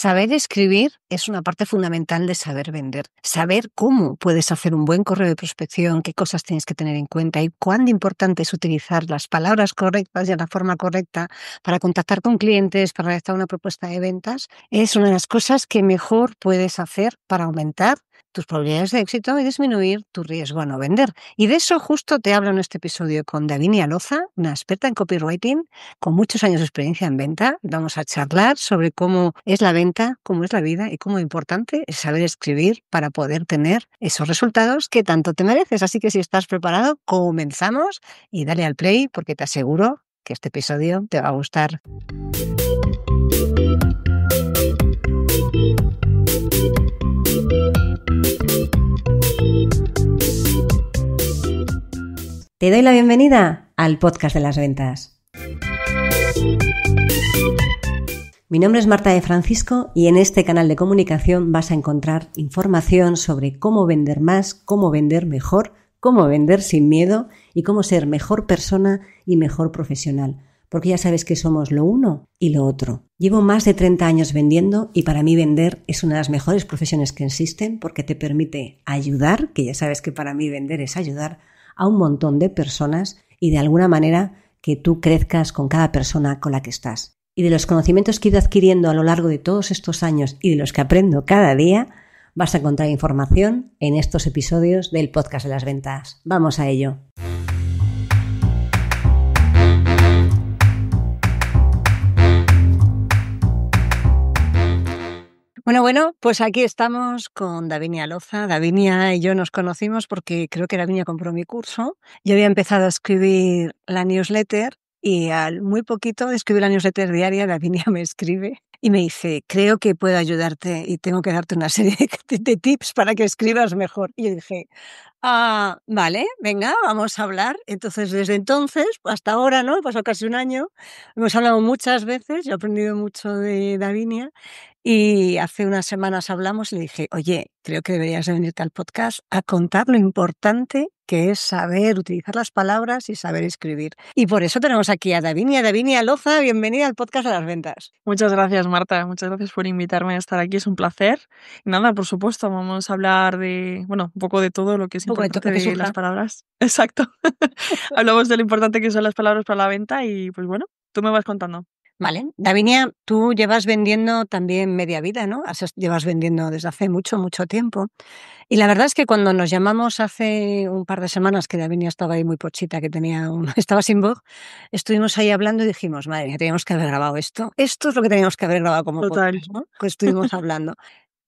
Saber escribir es una parte fundamental de saber vender. Saber cómo puedes hacer un buen correo de prospección, qué cosas tienes que tener en cuenta y cuán importante es utilizar las palabras correctas y la forma correcta para contactar con clientes, para redactar una propuesta de ventas, es una de las cosas que mejor puedes hacer para aumentar tus probabilidades de éxito y disminuir tu riesgo a no vender. Y de eso justo te hablo en este episodio con Davinia Loza, una experta en copywriting con muchos años de experiencia en venta. Vamos a charlar sobre cómo es la venta, cómo es la vida y cómo es importante es saber escribir para poder tener esos resultados que tanto te mereces. Así que si estás preparado, comenzamos y dale al play porque te aseguro que este episodio te va a gustar. Te doy la bienvenida al podcast de las ventas. Mi nombre es Marta de Francisco y en este canal de comunicación vas a encontrar información sobre cómo vender más, cómo vender mejor, cómo vender sin miedo y cómo ser mejor persona y mejor profesional. Porque ya sabes que somos lo uno y lo otro. Llevo más de 30 años vendiendo y para mí vender es una de las mejores profesiones que existen porque te permite ayudar, que ya sabes que para mí vender es ayudar a un montón de personas y de alguna manera que tú crezcas con cada persona con la que estás. Y de los conocimientos que he ido adquiriendo a lo largo de todos estos años y de los que aprendo cada día, vas a encontrar información en estos episodios del podcast de las ventas. ¡Vamos a ello! Bueno, pues aquí estamos con Davinia Loza. Davinia y yo nos conocimos porque creo que Davinia compró mi curso. Yo había empezado a escribir la newsletter y al muy poquito de escribir la newsletter diaria, Davinia me escribe y me dice, creo que puedo ayudarte y tengo que darte una serie de tips para que escribas mejor. Y yo dije, vale, venga, vamos a hablar. Entonces, desde entonces hasta ahora, ¿no? Pasó casi un año. Hemos hablado muchas veces, yo he aprendido mucho de Davinia. Y hace unas semanas hablamos y le dije, oye, creo que deberías de venirte al podcast a contar lo importante que es saber utilizar las palabras y saber escribir. Y por eso tenemos aquí a Davinia Loza. Bienvenida al podcast de las ventas. Muchas gracias, Marta. Muchas gracias por invitarme a estar aquí. Es un placer. Y nada, por supuesto, vamos a hablar de, un poco de todo lo que es importante de las palabras. Exacto. Hablamos de lo importante que son las palabras para la venta y, pues bueno, tú me vas contando. Vale. Davinia, tú llevas vendiendo también media vida, ¿no? Llevas vendiendo desde hace mucho tiempo. Y la verdad es que cuando nos llamamos hace un par de semanas, que Davinia estaba ahí muy pochita, que estaba sin voz, estuvimos ahí hablando y dijimos, madre mía, teníamos que haber grabado esto. Esto es lo que teníamos que haber grabado como podcast, ¿no? Que estuvimos hablando.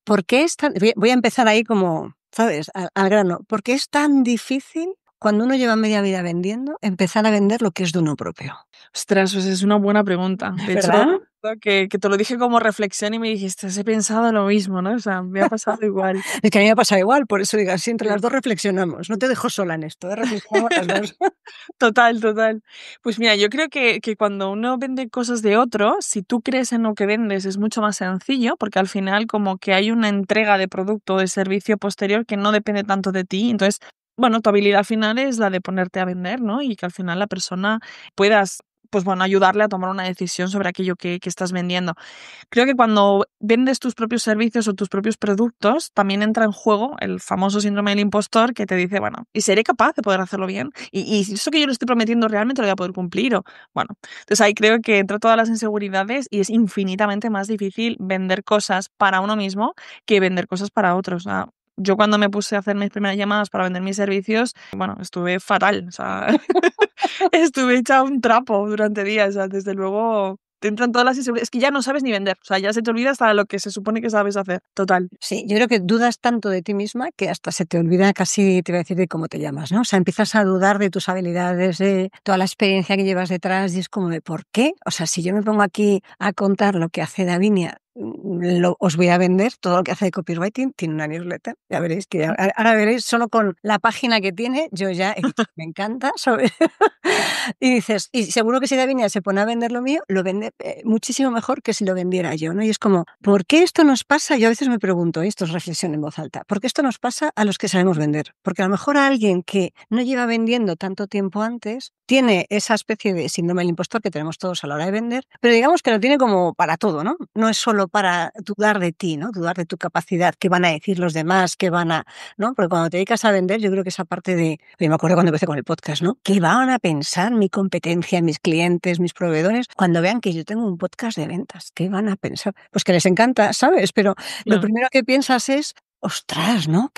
¿Por qué es tan... Voy a empezar ahí como, ¿sabes? Al grano. ¿Por qué es tan difícil cuando uno lleva media vida vendiendo, empezar a vender lo que es de uno propio? Ostras, pues es una buena pregunta. De hecho, que te lo dije como reflexión y me dijiste, he pensado lo mismo, ¿no? O sea, me ha pasado igual. Es que a mí me ha pasado igual, por eso digo, si entre las dos reflexionamos. No te dejo sola en esto, reflexionamos las dos. Total. Pues mira, yo creo que cuando uno vende cosas de otro, si tú crees en lo que vendes es mucho más sencillo, porque al final como que hay una entrega de producto o de servicio posterior que no depende tanto de ti. Entonces, tu habilidad final es la de ponerte a vender, ¿no? Y que al final la persona puedas, ayudarle a tomar una decisión sobre aquello que estás vendiendo. Creo que cuando vendes tus propios servicios o tus propios productos, también entra en juego el famoso síndrome del impostor que te dice, ¿y seré capaz de poder hacerlo bien? ¿Y eso que yo le estoy prometiendo realmente lo voy a poder cumplir? Entonces ahí creo que entra todas las inseguridades y es infinitamente más difícil vender cosas para uno mismo que vender cosas para otros. Yo cuando me puse a hacer mis primeras llamadas para vender mis servicios, estuve fatal, estuve hecha un trapo durante días, desde luego te entran todas las inseguridades, es que ya no sabes ni vender, ya se te olvida hasta lo que se supone que sabes hacer, total. Sí, yo creo que dudas tanto de ti misma que hasta se te olvida casi, te voy a decir, de cómo te llamas, ¿no? O sea, empiezas a dudar de tus habilidades, de toda la experiencia que llevas detrás y es como de ¿por qué? O sea, si yo me pongo aquí a contar lo que hace Davinia, os voy a vender todo lo que hace de copywriting, tiene una newsletter, ya veréis que ahora veréis solo con la página que tiene, yo ya me encanta, ¿sabes? Y dices, y seguro que si Davinia se pone a vender lo mío, lo vende muchísimo mejor que si lo vendiera yo, ¿no? Y es como, ¿por qué esto nos pasa? Yo a veces me pregunto, y esto es reflexión en voz alta, ¿por qué esto nos pasa a los que sabemos vender? Porque a lo mejor a alguien que no lleva vendiendo tanto tiempo antes, tiene esa especie de síndrome del impostor que tenemos todos a la hora de vender, pero digamos que lo tiene como para todo, ¿no? No es solo para dudar de ti, ¿no? Dudar de tu capacidad, qué van a decir los demás, qué van a, ¿no? Porque cuando te dedicas a vender, yo creo que esa parte de, yo me acuerdo cuando empecé con el podcast, ¿no? ¿Qué van a pensar mi competencia, mis clientes, mis proveedores, cuando vean que yo tengo un podcast de ventas? ¿Qué van a pensar? Pues que les encanta, ¿sabes? Pero lo Claro. primero que piensas es, ostras, ¿no?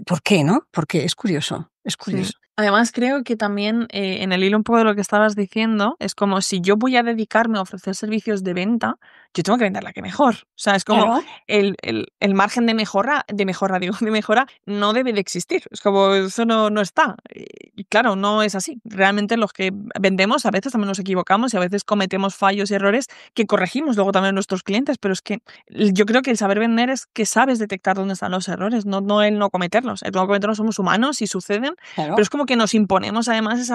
¿Por qué, no? Porque es curioso, es Sí. curioso. Además, creo que también en el hilo un poco de lo que estabas diciendo, es como si yo voy a dedicarme a ofrecer servicios de venta, yo tengo que vender la que mejor. O sea, es como Claro. el margen digo, de mejora no debe de existir. Es como eso no está. Y claro, no es así. Realmente los que vendemos a veces también nos equivocamos y a veces cometemos fallos y errores que corregimos luego también nuestros clientes, pero es que yo creo que el saber vender es que sabes detectar dónde están los errores, no el no cometerlos. El no cometerlos somos humanos y suceden, pero Claro. es como que nos imponemos además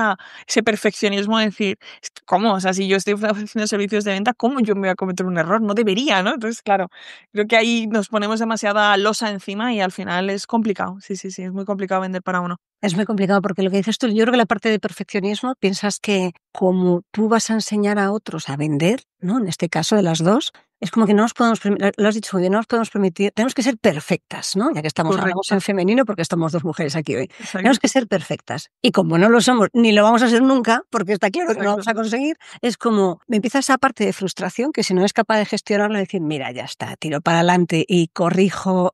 ese perfeccionismo de decir, es que, ¿cómo? O sea, si yo estoy ofreciendo servicios de venta, ¿cómo yo me voy a cometer un error? No debería, ¿no? Entonces, claro, creo que ahí nos ponemos demasiada losa encima y al final es complicado. Sí, es muy complicado vender para uno. Es muy complicado porque lo que dices tú, yo creo que la parte de perfeccionismo, piensas que como tú vas a enseñar a otros a vender, ¿no? En este caso de las dos, es como que no nos podemos, lo has dicho muy bien, no nos podemos permitir, tenemos que ser perfectas, ¿no? Ya que hablamos en Correcto, femenino porque estamos dos mujeres aquí hoy. Tenemos exacto, que ser perfectas. Y como no lo somos, ni lo vamos a ser nunca, porque está claro que no lo exacto. vamos a conseguir, es como, me empieza esa parte de frustración que si no es capaz de gestionarlo, decir, mira, ya está, tiro para adelante y corrijo,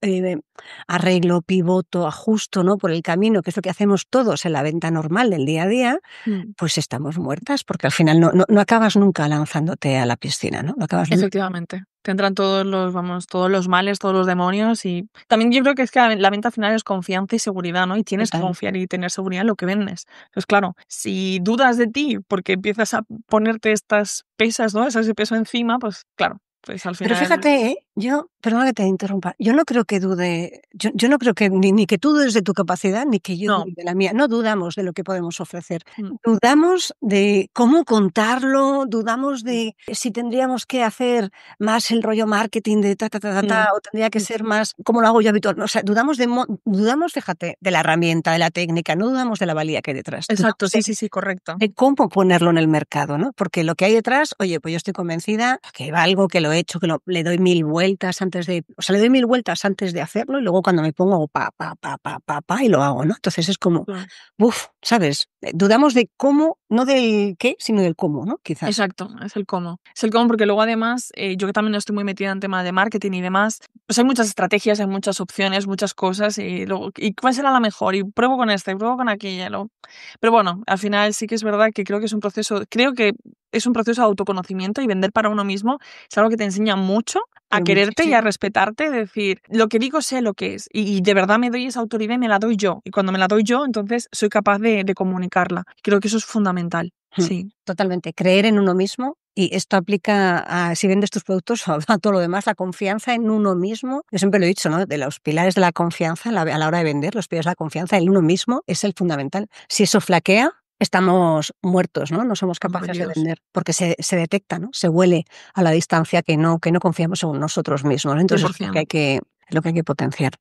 arreglo, pivoto, ajusto, ¿no? Por el camino, que es lo que hacemos todos en la venta normal del día a día, Mm. pues estamos muertas, porque al final no acabas nunca lanzándote a la piscina, ¿no? No acabas nunca. Efectivamente. Tendrán todos los males, todos los demonios y también yo creo que es que la venta al final es confianza y seguridad, ¿no? Y tienes que Total. confiar y tener seguridad en lo que vendes. Pues claro, si dudas de ti porque empiezas a ponerte estas pesas, ¿no? Ese peso encima, pues claro, pues al Pero final fíjate, yo, perdona que te interrumpa, yo no creo que dude, yo no creo que ni que tú dudes de tu capacidad, ni que yo no. dude de la mía. No dudamos de lo que podemos ofrecer. Mm, Dudamos de cómo contarlo, dudamos de si tendríamos que hacer más el rollo marketing de mm, o tendría que ser más como lo hago yo habitualmente. O sea, dudamos, fíjate, de la herramienta, de la técnica, no dudamos de la valía que hay detrás. exacto, Dudamos sí, correcto. de cómo ponerlo en el mercado, ¿no? Porque lo que hay detrás, oye, pues yo estoy convencida que valgo, que lo he hecho, le doy 1000 vueltas antes de, o sea, le doy 1000 vueltas antes de hacerlo y luego cuando me pongo hago pa, y lo hago, ¿no? Entonces es como, Claro. ¿sabes? Dudamos de cómo, no del qué, sino del cómo, ¿no? Quizás. Exacto, es el cómo. Es el cómo porque luego además, yo que también estoy muy metida en tema de marketing y demás, pues hay muchas estrategias, hay muchas opciones, muchas cosas y luego, ¿y cuál será la mejor? Y pruebo con esta y pruebo con aquella. Pero bueno, al final sí que es verdad que creo que es un proceso de autoconocimiento y vender para uno mismo es algo que te enseña mucho a Pero quererte y a muchísimo. respetarte, decir, lo que digo sé lo que es y de verdad me doy esa autoridad y me la doy yo. Y cuando me la doy yo, entonces soy capaz de comunicarla. Creo que eso es fundamental. Sí. Totalmente. Creer en uno mismo. Y esto aplica a si vendes tus productos o a todo lo demás, la confianza en uno mismo. Yo siempre lo he dicho, ¿no? De los pilares de la confianza a la hora de vender, los pilares de la confianza en uno mismo es el fundamental. Si eso flaquea, estamos muertos, ¿no? No somos Oh, capaces de Dios. vender porque se detecta, ¿no? Se huele a la distancia que no confiamos en nosotros mismos, ¿no? Entonces es 100%. lo que hay que potenciar.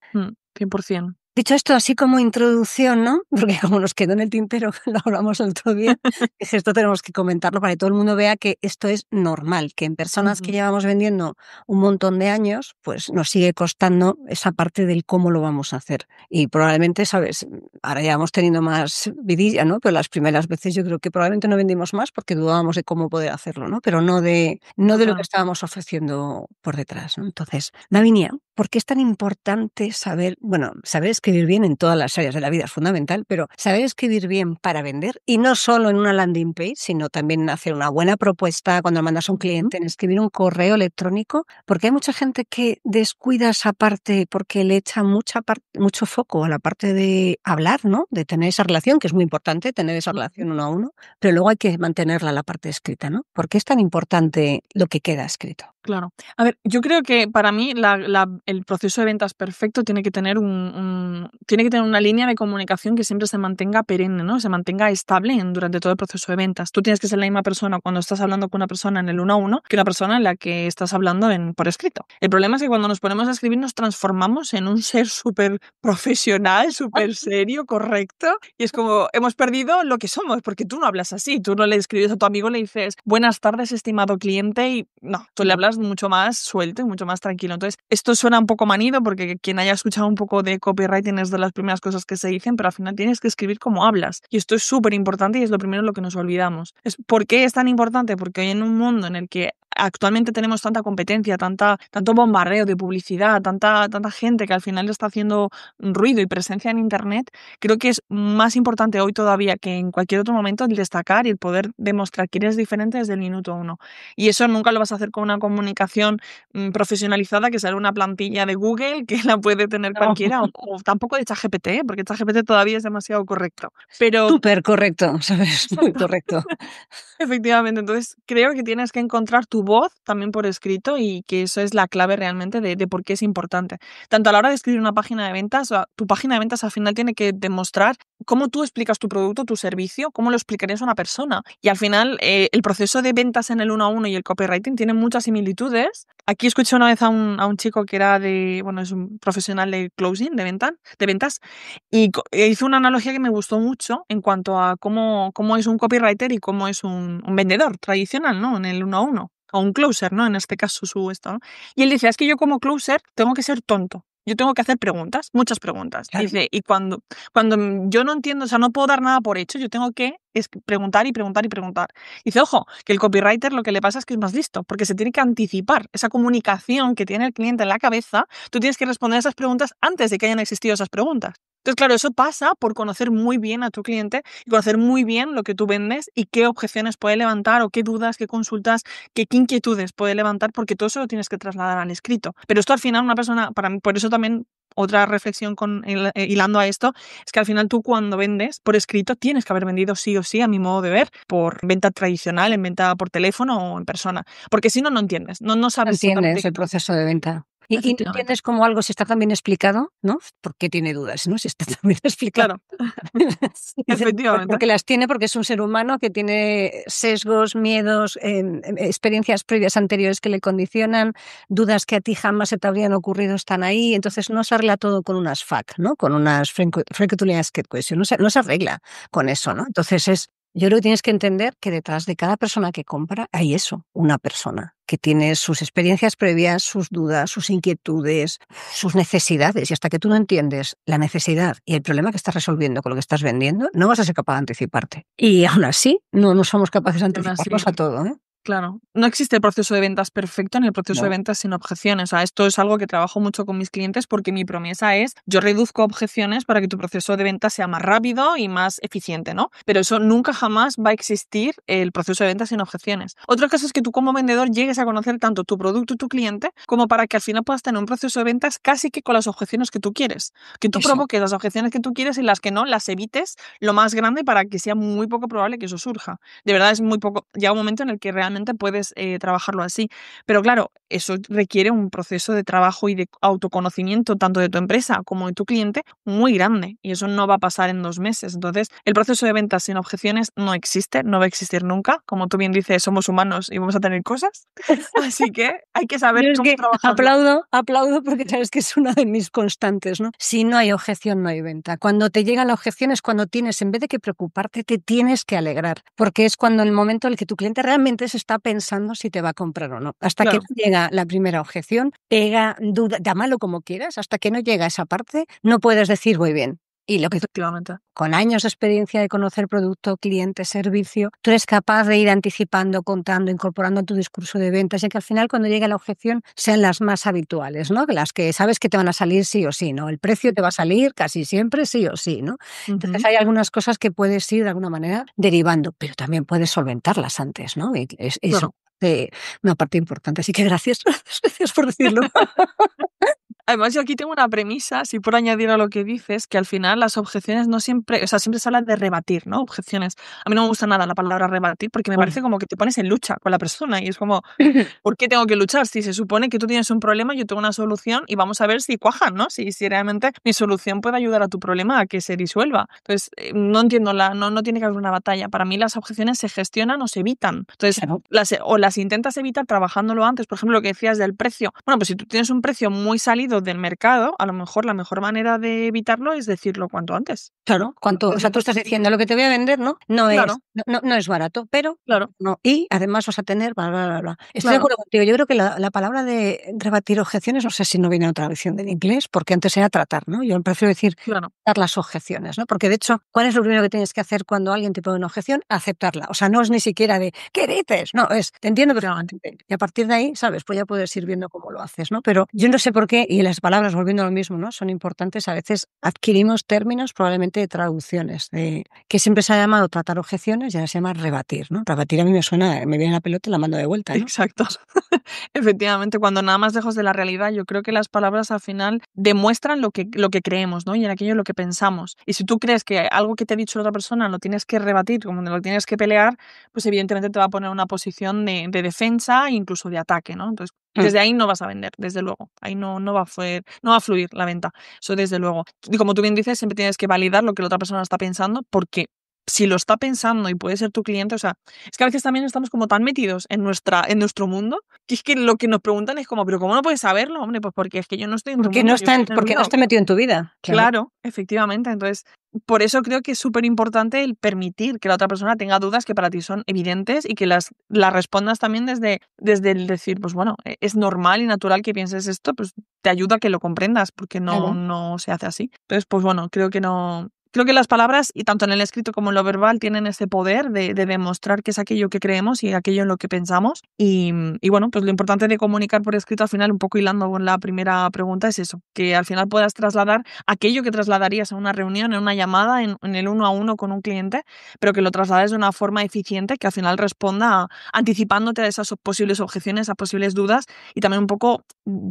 100%. Dicho esto, así como introducción, ¿no? Porque como nos quedó en el tintero, lo hablamos el otro día, dije, esto tenemos que comentarlo para que todo el mundo vea que esto es normal, que en personas que Ujú. llevamos vendiendo un montón de años, pues nos sigue costando esa parte del cómo lo vamos a hacer. Y probablemente, ¿sabes? Ahora ya vamos teniendo más vidilla, ¿no? Pero las primeras veces yo creo que probablemente no vendimos más porque dudábamos de cómo poder hacerlo, ¿no? Pero no de lo que Total. estábamos ofreciendo por detrás, ¿no? Entonces, Davinia, ¿por qué es tan importante saber escribir bien en todas las áreas de la vida es fundamental, pero saber escribir bien para vender y no solo en una landing page, sino también en hacer una buena propuesta cuando mandas a un Ujú. cliente, en escribir un correo electrónico, porque hay mucha gente que descuida esa parte porque le echa mucho foco a la parte de hablar, ¿no? De tener esa relación, que es muy importante, tener esa Ujú. relación uno a uno, pero luego hay que mantenerla la parte escrita, ¿no? ¿Por qué es tan importante lo que queda escrito? Claro. A ver, yo creo que para mí el proceso de ventas perfecto tiene que tener tiene que tener una línea de comunicación que siempre se mantenga perenne, ¿no? Se mantenga estable durante todo el proceso de ventas. Tú tienes que ser la misma persona cuando estás hablando con una persona en el uno a uno que una persona en la que estás hablando por escrito. El problema es que cuando nos ponemos a escribir nos transformamos en un ser súper profesional, súper serio, correcto, y es como hemos perdido lo que somos, porque tú no hablas así, tú no le escribes a tu amigo, le dices buenas tardes, estimado cliente, y no, tú le hablas vas mucho más suelto y mucho más tranquilo. Entonces, esto suena un poco manido porque quien haya escuchado un poco de copywriting es de las primeras cosas que se dicen, pero al final tienes que escribir como hablas. Y esto es súper importante y es lo primero en lo que nos olvidamos. ¿Por qué es tan importante? Porque hoy en un mundo en el que actualmente tenemos tanta competencia, tanto bombardeo de publicidad, tanta gente que al final está haciendo ruido y presencia en Internet, creo que es más importante hoy todavía que en cualquier otro momento el destacar y el poder demostrar que eres diferente desde el minuto uno. Y eso nunca lo vas a hacer con una comunicación profesionalizada que sea una plantilla de Google que la puede tener cualquiera, o tampoco de ChatGPT, porque ChatGPT todavía es demasiado correcto. Pero Súper correcto, ¿sabes? Muy correcto. efectivamente, entonces creo que tienes que encontrar tu voz también por escrito y que eso es la clave realmente de por qué es importante. Tanto a la hora de escribir una página de ventas, tu página de ventas al final tiene que demostrar cómo tú explicas tu producto, tu servicio, cómo lo explicarías a una persona. Y al final el proceso de ventas en el 1-a-1 y el copywriting tienen muchas similitudes. Aquí escuché una vez a un chico que era es un profesional de closing, de ventas, y hizo una analogía que me gustó mucho en cuanto a cómo es un copywriter y cómo es un vendedor tradicional, ¿no? En el 1-a-1. O un closer, ¿no? En este caso esto, ¿no? Y él dice, es que yo como closer tengo que ser tonto. Yo tengo que hacer preguntas, muchas preguntas. Claro. Dice, y cuando yo no entiendo, o sea, no puedo dar nada por hecho, yo tengo que preguntar y preguntar y preguntar. Dice, ojo, que el copywriter lo que le pasa es que es más listo, porque se tiene que anticipar esa comunicación que tiene el cliente en la cabeza. Tú tienes que responder esas preguntas antes de que hayan existido esas preguntas. Entonces, claro, eso pasa por conocer muy bien a tu cliente y conocer muy bien lo que tú vendes y qué objeciones puede levantar o qué dudas, qué consultas, qué inquietudes puede levantar, porque todo eso lo tienes que trasladar al escrito. Pero esto al final una persona, para mí, por eso también otra reflexión hilando a esto, es que al final tú cuando vendes por escrito tienes que haber vendido sí o sí, a mi modo de ver, por venta tradicional, en venta por teléfono o en persona. Porque si no, no entiendes, no sabes Entiendes exactamente. el proceso de venta. Y no Efectivamente. entiendes cómo algo, si está tan bien explicado, ¿no? ¿Por qué tiene dudas, no? Si está tan bien explicado. Claro, Dices, efectivamente. porque las tiene, porque es un ser humano que tiene sesgos, miedos, experiencias previas anteriores que le condicionan, dudas que a ti jamás se te habrían ocurrido están ahí. Entonces no se arregla todo con unas FAQ, ¿no? Con unas frequently asked questions. No se arregla con eso, ¿no? Entonces yo creo que tienes que entender que detrás de cada persona que compra hay eso, una persona que tiene sus experiencias previas, sus dudas, sus inquietudes, sus necesidades. Y hasta que tú no entiendes la necesidad y el problema que estás resolviendo con lo que estás vendiendo, no vas a ser capaz de anticiparte. Y aún así, no somos capaces de anticiparnos a todo, ¿eh? Claro, no existe el proceso de ventas perfecto ni el proceso de No. ventas sin objeciones. O sea, esto es algo que trabajo mucho con mis clientes porque mi promesa es, yo reduzco objeciones para que tu proceso de venta sea más rápido y más eficiente, ¿no? Pero eso nunca jamás va a existir el proceso de venta sin objeciones. Otra cosa es que tú como vendedor llegues a conocer tanto tu producto y tu cliente como para que al final puedas tener un proceso de ventas casi que con las objeciones que tú quieres. Que tú Eso. provoques las objeciones que tú quieres y las que no, las evites lo más grande para que sea muy poco probable que eso surja. De verdad es muy poco, llega un momento en el que realmente puedes trabajarlo así. Pero claro, eso requiere un proceso de trabajo y de autoconocimiento tanto de tu empresa como de tu cliente muy grande y eso no va a pasar en 2 meses. Entonces, el proceso de ventas sin objeciones no existe, no va a existir nunca. Como tú bien dices, somos humanos y vamos a tener cosas. Así que hay que saber Es cómo que trabajarlo. aplaudo porque sabes que es una de mis constantes, ¿no? Si no hay objeción, no hay venta. Cuando te llega la objeción es cuando tienes, en vez de que preocuparte, te tienes que alegrar, porque es cuando el momento en el que tu cliente realmente se está pensando si te va a comprar o no. Hasta que Claro. no llega la primera objeción, pega, duda, llámalo como quieras, hasta que no llega esa parte, no puedes decir voy bien. Y lo que tú, Efectivamente. con años de experiencia de conocer producto, cliente, servicio, tú eres capaz de ir anticipando, contando, incorporando en tu discurso de ventas, y que al final cuando llegue la objeción sean las más habituales, ¿no? Las que sabes que te van a salir sí o sí, ¿no? El precio te va a salir casi siempre sí o sí, ¿no? Entonces hay algunas cosas que puedes ir de alguna manera derivando, pero también puedes solventarlas antes, ¿no? Y eso Claro. una parte importante. Así que gracias, gracias por decirlo. Además, yo aquí tengo una premisa, si por añadir a lo que dices, que al final las objeciones no siempre, o sea, siempre se habla de rebatir, ¿no? Objeciones. A mí no me gusta nada la palabra rebatir porque me parece como que te pones en lucha con la persona y es como, ¿por qué tengo que luchar? Si se supone que tú tienes un problema, yo tengo una solución y vamos a ver si cuajan, ¿no? Si realmente mi solución puede ayudar a tu problema a que se disuelva. Entonces, no entiendo, no tiene que haber una batalla. Para mí las objeciones se gestionan o se evitan. Entonces, Claro. las intentas evitar trabajándolo antes. Por ejemplo, lo que decías del precio. Bueno, pues si tú tienes un precio muy salido salido del mercado, a lo mejor la mejor manera de evitarlo es decirlo cuanto antes. Claro, o sea, tú estás diciendo lo que te voy a vender, ¿no? No Claro, es barato, pero claro, no. Y además vas a tener bla, bla, bla, bla. Estoy de claro, acuerdo contigo. Yo creo que la palabra de rebatir objeciones, no sé si no viene en otra versión del inglés, porque antes era tratar, ¿no? Yo prefiero decir claro, dar las objeciones, ¿no? Porque de hecho, ¿cuál es lo primero que tienes que hacer cuando alguien te pone una objeción? Aceptarla. O sea, no es ni siquiera de ¿qué dices? No, es te entiendo efectivamente. perfectamente. Y a partir de ahí, ¿sabes? Pues ya puedes ir viendo cómo lo haces, ¿no? Pero yo no sé por qué, y las palabras, volviendo a lo mismo, ¿no? Son importantes. A veces adquirimos términos probablemente de traducciones, que siempre se ha llamado tratar objeciones y ahora se llama rebatir, ¿no? Rebatir a mí me suena, me viene la pelota y la mando de vuelta, ¿no? Exacto. Efectivamente, cuando nada más lejos de la realidad, yo creo que las palabras al final demuestran lo que creemos, ¿no? Y en aquello en lo que pensamos. Y si tú crees que algo que te ha dicho la otra persona lo tienes que rebatir, como lo tienes que pelear, pues evidentemente te va a poner en una posición de defensa e incluso de ataque, ¿no? Entonces, Mm. desde ahí no vas a vender, desde luego. Ahí no va a fluir la venta. Eso desde luego. Y como tú bien dices, siempre tienes que validar lo que la otra persona está pensando, porque si lo está pensando y puede ser tu cliente, o sea, es que a veces también estamos como tan metidos en nuestro mundo, que es que lo que nos preguntan es como, pero ¿cómo no puedes saberlo? Hombre, pues porque es que yo no estoy en tu mundo, yo estoy en el Porque no mío. está metido en tu vida, claro. Claro, efectivamente. Entonces, por eso creo que es súper importante el permitir que la otra persona tenga dudas que para ti son evidentes y que las respondas también desde el decir, pues bueno, es normal y natural que pienses esto, pues te ayuda a que lo comprendas, porque Claro. no se hace así. Entonces, pues bueno, creo que no. Creo que las palabras, y tanto en el escrito como en lo verbal, tienen ese poder de demostrar qué es aquello que creemos y aquello en lo que pensamos. Y bueno, pues lo importante de comunicar por escrito, al final, un poco hilando con la primera pregunta, es eso, que al final puedas trasladar aquello que trasladarías en una reunión, en una llamada, en el uno a uno con un cliente, pero que lo traslades de una forma eficiente que al final responda anticipándote a esas posibles objeciones, a posibles dudas y también un poco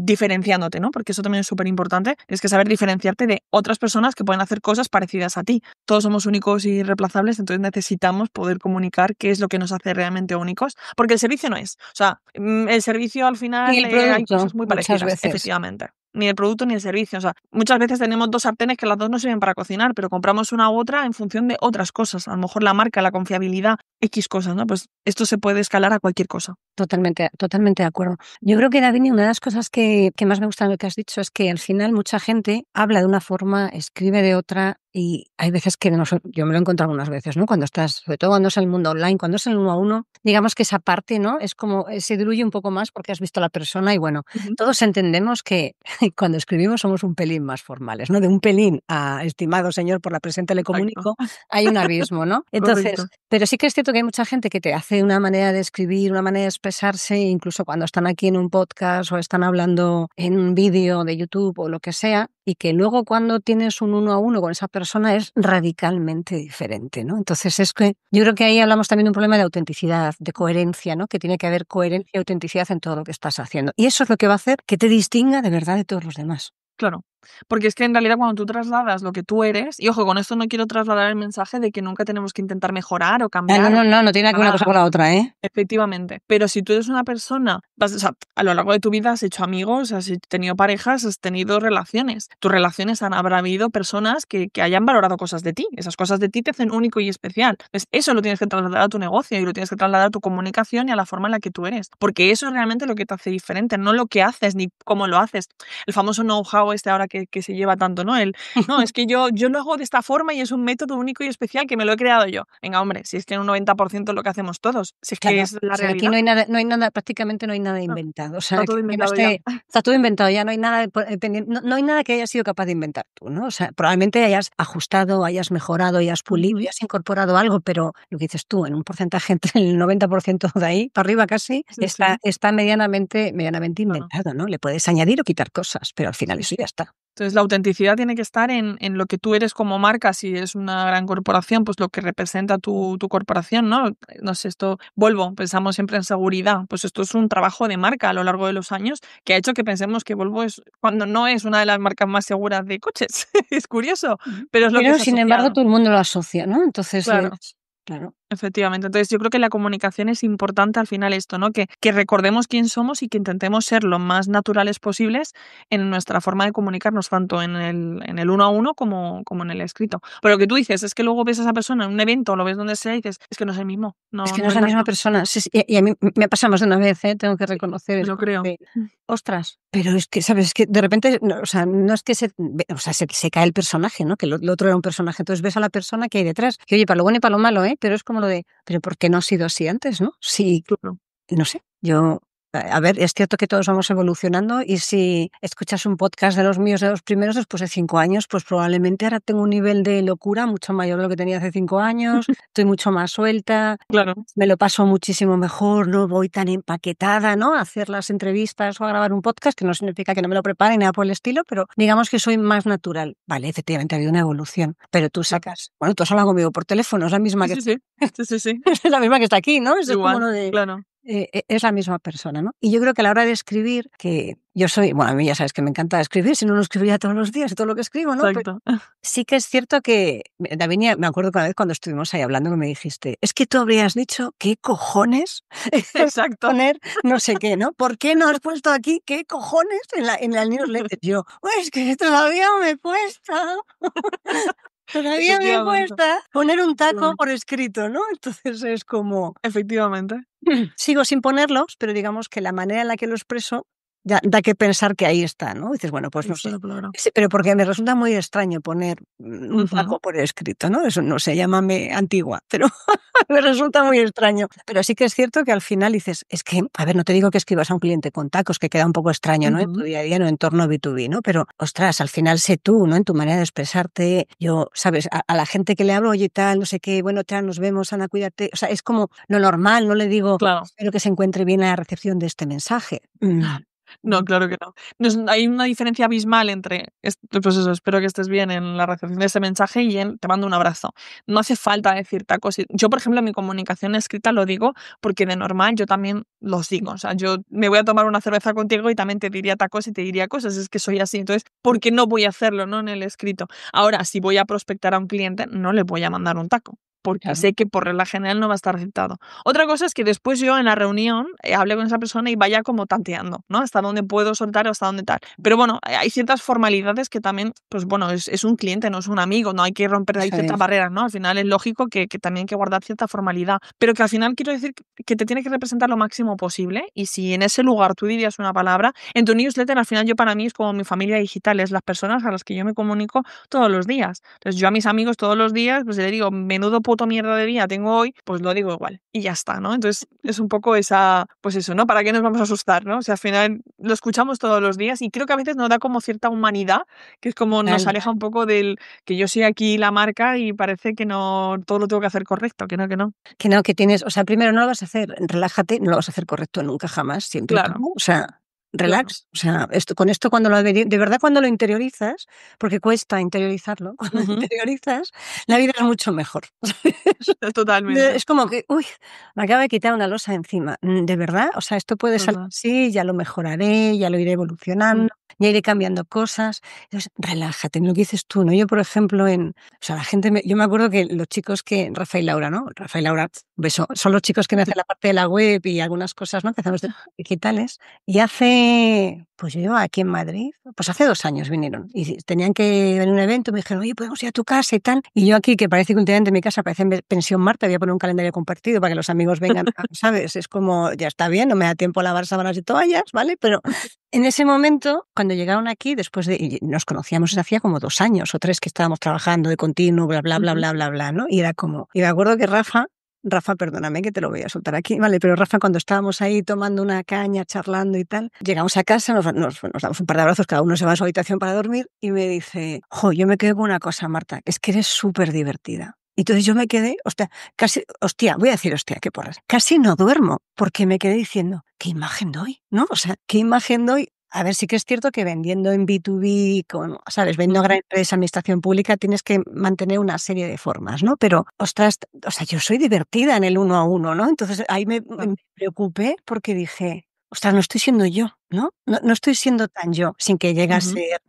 diferenciándote, ¿no? Porque eso también es súper importante. Tienes que saber diferenciarte de otras personas que pueden hacer cosas parecidas a ti. Todos somos únicos y irreemplazables, entonces necesitamos poder comunicar qué es lo que nos hace realmente únicos, porque el servicio no es. O sea, el servicio al Y final el hay producto, cosas muy muchas parecidas, veces. efectivamente. Ni el producto ni el servicio. O sea, muchas veces tenemos dos sartenes que las dos no sirven para cocinar, pero compramos una u otra en función de otras cosas. A lo mejor la marca, la confiabilidad, X cosas, ¿no? Pues esto se puede escalar a cualquier cosa. Totalmente, totalmente de acuerdo. Yo creo que, David, una de las cosas que más me gusta de lo que has dicho es que al final mucha gente habla de una forma, escribe de otra y hay veces que yo me lo he encontrado algunas veces, ¿no? Cuando estás, sobre todo cuando es el mundo online, cuando es el uno a uno, digamos que esa parte, ¿no? Es como, se diluye un poco más porque has visto a la persona y bueno, Ujú. todos entendemos que cuando escribimos somos un pelín más formales, ¿no? De un pelín a estimado señor, por la presente le Exacto. comunico, hay un abismo, ¿no? Entonces, Correcto. pero sí que es cierto que hay mucha gente que te hace una manera de escribir, una manera de expresarse, incluso cuando están aquí en un podcast o están hablando en un vídeo de YouTube o lo que sea, y que luego cuando tienes un uno a uno con esa persona es radicalmente diferente, ¿no? Entonces es que yo creo que ahí hablamos también de un problema de autenticidad, de coherencia, ¿no? Que tiene que haber coherencia y autenticidad en todo lo que estás haciendo. Y eso es lo que va a hacer que te distinga de verdad de todos los demás. Claro, porque es que en realidad cuando tú trasladas lo que tú eres, y ojo, con esto no quiero trasladar el mensaje de que nunca tenemos que intentar mejorar o Ah, no, cambiar, no, no, no tiene nada que para ver una cosa nada. con la otra, ¿eh? Efectivamente, pero si tú eres una persona, o sea, a lo largo de tu vida has hecho amigos, has tenido parejas, has tenido relaciones. Tus relaciones habrá habido personas que hayan valorado cosas de ti. Esas cosas de ti te hacen único y especial. Pues eso lo tienes que trasladar a tu negocio y lo tienes que trasladar a tu comunicación y a la forma en la que tú eres. Porque eso es realmente lo que te hace diferente, no lo que haces ni cómo lo haces. El famoso know-how este ahora que se lleva tanto, ¿no? No, es que yo lo hago de esta forma y es un método único y especial que me lo he creado yo. Venga, hombre, si es que en un 90% es lo que hacemos todos, si es que Claro, es la si aquí realidad. no hay nada, prácticamente no hay nada No, inventado. O está sea, todo que no inventado ya. está todo inventado, ya no hay nada no hay nada que hayas sido capaz de inventar tú, ¿no? O sea, probablemente hayas ajustado, hayas mejorado, hayas pulido, Ujú. hayas incorporado algo, pero lo que dices tú, en un porcentaje entre el 90% de ahí para arriba casi, Sí, sí, está medianamente claro. inventado, ¿no? Le puedes añadir o quitar cosas, pero al final Sí, eso sí. ya está. Entonces, la autenticidad tiene que estar en lo que tú eres como marca. Si es una gran corporación, pues lo que representa tu corporación, ¿no? No sé, esto, Volvo, pensamos siempre en seguridad. Pues esto es un trabajo de marca a lo largo de los años que ha hecho que pensemos que Volvo es, cuando no es una de las marcas más seguras de coches. Es curioso, pero es lo que Pero es sin embargo asociado. todo el mundo lo asocia, ¿no? Entonces Claro. claro. Efectivamente. Entonces, yo creo que la comunicación es importante al final esto, ¿no? Que recordemos quién somos y que intentemos ser lo más naturales posibles en nuestra forma de comunicarnos, tanto en el uno a uno como en el escrito. Pero lo que tú dices es que luego ves a esa persona en un evento o lo ves donde sea y dices, es que no es el mismo, Es no, que no no es es la la misma misma. persona. Sí, sí, y a mí me ha pasado más de una vez, tengo que Sí, reconocer, me es lo como creo. de, ostras, pero es que, ¿sabes? Es que de repente, no, o sea, no es que o sea, se cae el personaje, ¿no? Que lo otro era un personaje, entonces ves a la persona que hay detrás, que oye, para lo bueno y para lo malo, pero es como lo de, pero ¿por qué no ha sido así antes, no? Sí, Claro. no sé, yo, a ver, es cierto que todos vamos evolucionando y si escuchas un podcast de los míos de los primeros después de 5 años, pues probablemente ahora tengo un nivel de locura mucho mayor de lo que tenía hace 5 años, estoy mucho más suelta, Claro. me lo paso muchísimo mejor, no voy tan empaquetada, ¿no? A hacer las entrevistas o a grabar un podcast, que no significa que no me lo prepare ni nada por el estilo, pero digamos que soy más natural. Vale, efectivamente ha habido una evolución, pero tú Claro. sacas, bueno, tú has hablado conmigo por teléfono, es la misma Sí, que sí, sí. Sí, sí, sí. es la misma que está aquí, ¿no? Eso es como Igual, lo de claro. es la misma persona, ¿no? Y yo creo que a la hora de escribir, que yo soy, bueno, a mí ya sabes que me encanta escribir, si no lo escribiría todos los días y todo lo que escribo, ¿no? Pero Exacto. sí que es cierto que, Davinia, me acuerdo que una vez cuando estuvimos ahí hablando que me dijiste, es que tú habrías dicho, ¿qué cojones Exacto. poner no sé qué, ¿no? ¿Por qué no has puesto aquí qué cojones en la newsletter? Yo, pues que todavía me cuesta. Todavía me Efectivamente. cuesta poner un taco Claro. por escrito, ¿no? Entonces es como, Efectivamente. sigo sin ponerlos, pero digamos que la manera en la que lo expreso ya da que pensar que ahí está, ¿no? Dices, bueno, pues no Esa es sé. la palabra. Sí, pero porque me resulta muy extraño poner un Ujú. taco por escrito, ¿no? Eso no sé, llámame antigua, pero me resulta muy extraño. Pero sí que es cierto que al final dices, es que, a ver, no te digo que escribas a un cliente con tacos, que queda un poco extraño, ¿no? En tu Ujú. día a día, no en entorno B2B, ¿no? Pero, ostras, al final sé tú, ¿no? En tu manera de expresarte, yo, ¿sabes? A la gente que le hablo, oye, tal, no sé qué, bueno, tal, nos vemos, Ana, cuídate. O sea, es como lo normal, no le digo, Claro. espero que se encuentre bien la recepción de este mensaje. No, claro que no. Hay una diferencia abismal entre, pues eso, espero que estés bien en la recepción de ese mensaje y en te mando un abrazo. No hace falta decir tacos. Yo, por ejemplo, en mi comunicación escrita lo digo porque de normal yo también los digo. O sea, yo me voy a tomar una cerveza contigo y también te diría tacos y te diría cosas. Es que soy así. Entonces, ¿por qué no voy a hacerlo, no, en el escrito? Ahora, si voy a prospectar a un cliente, no le voy a mandar un taco porque Claro, sé que por regla general no va a estar aceptado. Otra cosa es que después yo en la reunión hable con esa persona y vaya como tanteando, ¿no? Hasta dónde puedo soltar o hasta dónde tal. Pero bueno, hay ciertas formalidades que también, pues bueno, es un cliente, no es un amigo, no hay que romper ahí eso ciertas es. barreras, ¿no? Al final es lógico que también hay que guardar cierta formalidad, pero que al final quiero decir que te tiene que representar lo máximo posible y si en ese lugar tú dirías una palabra, en tu newsletter al final yo para mí es como mi familia digital, es las personas a las que yo me comunico todos los días. Entonces yo a mis amigos todos los días, pues le digo, menudo puto mierda de día tengo hoy, pues lo digo igual y ya está, ¿no? Entonces es un poco esa, pues eso, ¿no? ¿Para qué nos vamos a asustar, no? O sea, al final lo escuchamos todos los días y creo que a veces nos da como cierta humanidad, que es como nos Total. aleja un poco del que yo soy aquí la marca y parece que no, todo lo tengo que hacer correcto, que no, que no. Que no, que tienes, o sea, primero no lo vas a hacer, relájate, no lo vas a hacer correcto nunca jamás, siempre tú, Claro, o sea, claro. relax, o sea, con esto cuando de verdad cuando lo interiorizas, porque cuesta interiorizarlo, cuando lo Ujú. interiorizas, la vida es mucho mejor. Totalmente. Es como que, uy, me acaba de quitar una losa encima. ¿De verdad? O sea, esto puede salir Total. así, ya lo mejoraré, ya lo iré Mm. evolucionando, ya iré cambiando cosas. Entonces, relájate, en lo que dices tú, ¿no? Yo, por ejemplo, o sea, la gente, yo me acuerdo que los chicos Rafa y Laura, ¿no? Rafa y Laura, beso, son los chicos que me hacen la parte de la web y algunas cosas, ¿no? Que hacemos de digitales. Y pues yo aquí en Madrid, pues hace 2 años vinieron y tenían que venir a un evento, me dijeron, oye, podemos ir a tu casa y tal. Y yo aquí, que parece que últimamente mi casa parece pensión Marta, voy a poner un calendario compartido para que los amigos vengan, ¿sabes? Es como, ya está bien, no me da tiempo a lavar sábanas y toallas, ¿vale? Pero en ese momento, cuando llegaron aquí, y nos conocíamos desde hacía como 2 años o 3 que estábamos trabajando de continuo, bla, bla, bla, Ujú. bla, bla, bla, ¿no? Y era como, y me acuerdo que Rafa, perdóname que te lo voy a soltar aquí, vale, pero Rafa, cuando estábamos ahí tomando una caña, charlando y tal, llegamos a casa, nos damos un par de abrazos, cada uno se va a su habitación para dormir y me dice, jo, yo me quedo con una cosa, Marta, es que eres súper divertida. Y entonces yo me quedé, hostia, voy a decir hostia, qué porras, casi no duermo, porque me quedé diciendo, ¿qué imagen doy? ¿No? O sea, ¿qué imagen doy? A ver, sí que es cierto que vendiendo en B2B, ¿sabes? Vendiendo a Ujú. gran empresa, administración pública, tienes que mantener una serie de formas, ¿no? Pero, ostras, o sea, yo soy divertida en el uno a uno, ¿no? Entonces ahí me Claro. preocupé porque dije, ostras, no estoy siendo yo. ¿no? No estoy siendo tan yo, sin que llegue a Ujú, ser,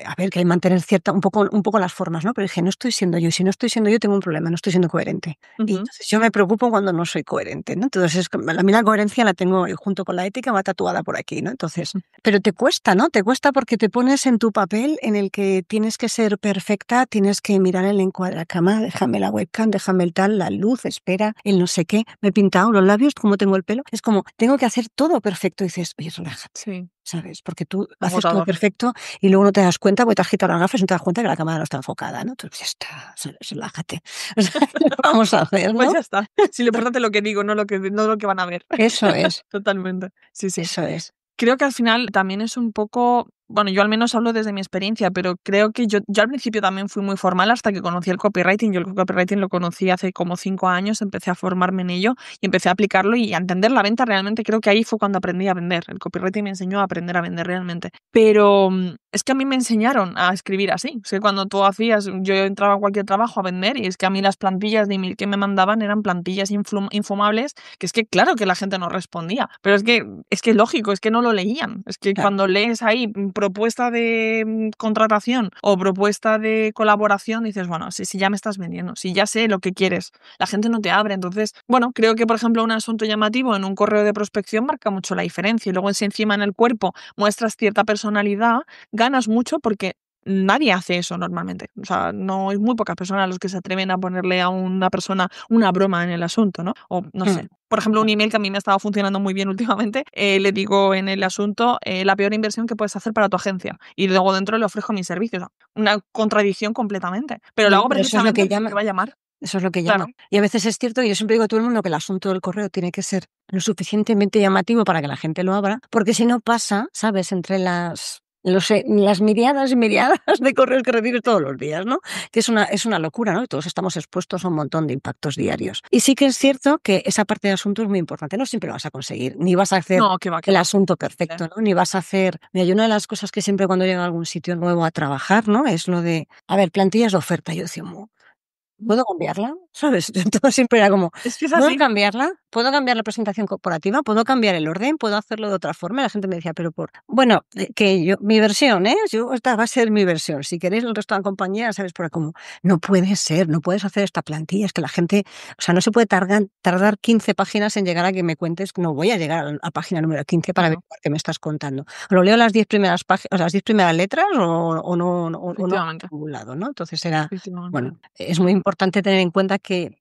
a ver, que hay que mantener cierta un poco las formas, ¿no? Pero dije: "No estoy siendo yo, y si no estoy siendo yo, tengo un problema, no estoy siendo coherente". Y ujú, entonces yo me preocupo cuando no soy coherente, ¿no? Entonces es como a mí la coherencia la tengo, junto con la ética, va tatuada por aquí, ¿no? Entonces, ujú. pero te cuesta, ¿no? Te cuesta porque te pones en tu papel en el que tienes que ser perfecta, tienes que mirar el encuadracama, déjame la webcam, déjame el tal, la luz, espera, el no sé qué, me he pintado los labios, cómo tengo el pelo. Es como, tengo que hacer todo perfecto. Y dices: "Oye, relájate", Sí, ¿sabes? Porque tú haces todo agotador. perfecto y luego no te das cuenta, porque te has quitado las gafas y no te das cuenta que la cámara no está enfocada, ¿no? Entonces, ya está, relájate. O sea, ¿qué vamos a hacer, Pues no? ya está. Si lo importante es lo que digo, no lo que van a ver. Eso es, Totalmente. Sí, sí. eso es. Creo que al final también es un poco, bueno, yo al menos hablo desde mi experiencia, pero creo que yo al principio también fui muy formal hasta que conocí el copywriting. Yo el copywriting lo conocí hace como 5 años, empecé a formarme en ello y empecé a aplicarlo y a entender la venta realmente. Creo que ahí fue cuando aprendí a vender. El copywriting me enseñó a aprender a vender realmente. Pero es que a mí me enseñaron a escribir así. Es que cuando tú hacías, yo entraba a cualquier trabajo a vender y es que a mí las plantillas de email que me mandaban eran plantillas infumables, que es que claro que la gente no respondía, pero es que lógico, es que no lo leían. Es que Claro. cuando lees ahí propuesta de contratación o propuesta de colaboración, dices, bueno, si ya me estás vendiendo, si ya sé lo que quieres, la gente no te abre. Entonces, bueno, creo que, por ejemplo, un asunto llamativo en un correo de prospección marca mucho la diferencia. Y luego, si encima en el cuerpo muestras cierta personalidad, ganas mucho porque nadie hace eso normalmente. O sea, no hay muy pocas personas los que se atreven a ponerle a una persona una broma en el asunto, ¿no? O no Mm. sé. Por ejemplo, un email que a mí me ha estado funcionando muy bien últimamente, le digo en el asunto la peor inversión que puedes hacer para tu agencia. Y luego dentro le ofrezco mis servicios. Una contradicción completamente. Pero lo Bueno, hago pero eso es lo precisamente que porque me llama. va a llamar. Eso es lo que llama. Claro. Y a veces es cierto, y yo siempre digo a todo el mundo que el asunto del correo tiene que ser lo suficientemente llamativo para que la gente lo abra, porque si no pasa, ¿sabes? Entre las miriadas y miriadas de correos que recibes todos los días, ¿no? Que es una locura, ¿no? Y todos estamos expuestos a un montón de impactos diarios. Y sí que es cierto que esa parte de asunto es muy importante. No siempre lo vas a conseguir, ni vas a hacer No, que va, que el va. asunto perfecto, ¿no? Ni vas a hacer. Mira, y una de las cosas que siempre cuando llego a algún sitio nuevo a trabajar, ¿no? Es lo de, a ver, plantillas de oferta. Yo decía: ¿puedo cambiarla? ¿Sabes? Todo siempre era como, Es que es ¿puedo así. cambiarla? ¿Puedo cambiar la presentación corporativa? ¿Puedo cambiar el orden? ¿Puedo hacerlo de otra forma? Y la gente me decía, pero bueno, que yo, mi versión, ¿eh? Esta va a ser mi versión. Si queréis el resto de la compañía, ¿sabes? Por como, no puede ser, no puedes hacer esta plantilla. Es que la gente, o sea, no se puede tardar 15 páginas en llegar a que me cuentes, no voy a llegar a página número 15 para ver Claro, qué me estás contando. ¿Lo leo las 10 primeras páginas, o sea, las 10 primeras letras o no a efectivamente, ningún lado, ¿no? Entonces era, efectivamente. bueno, es muy importante tener en cuenta que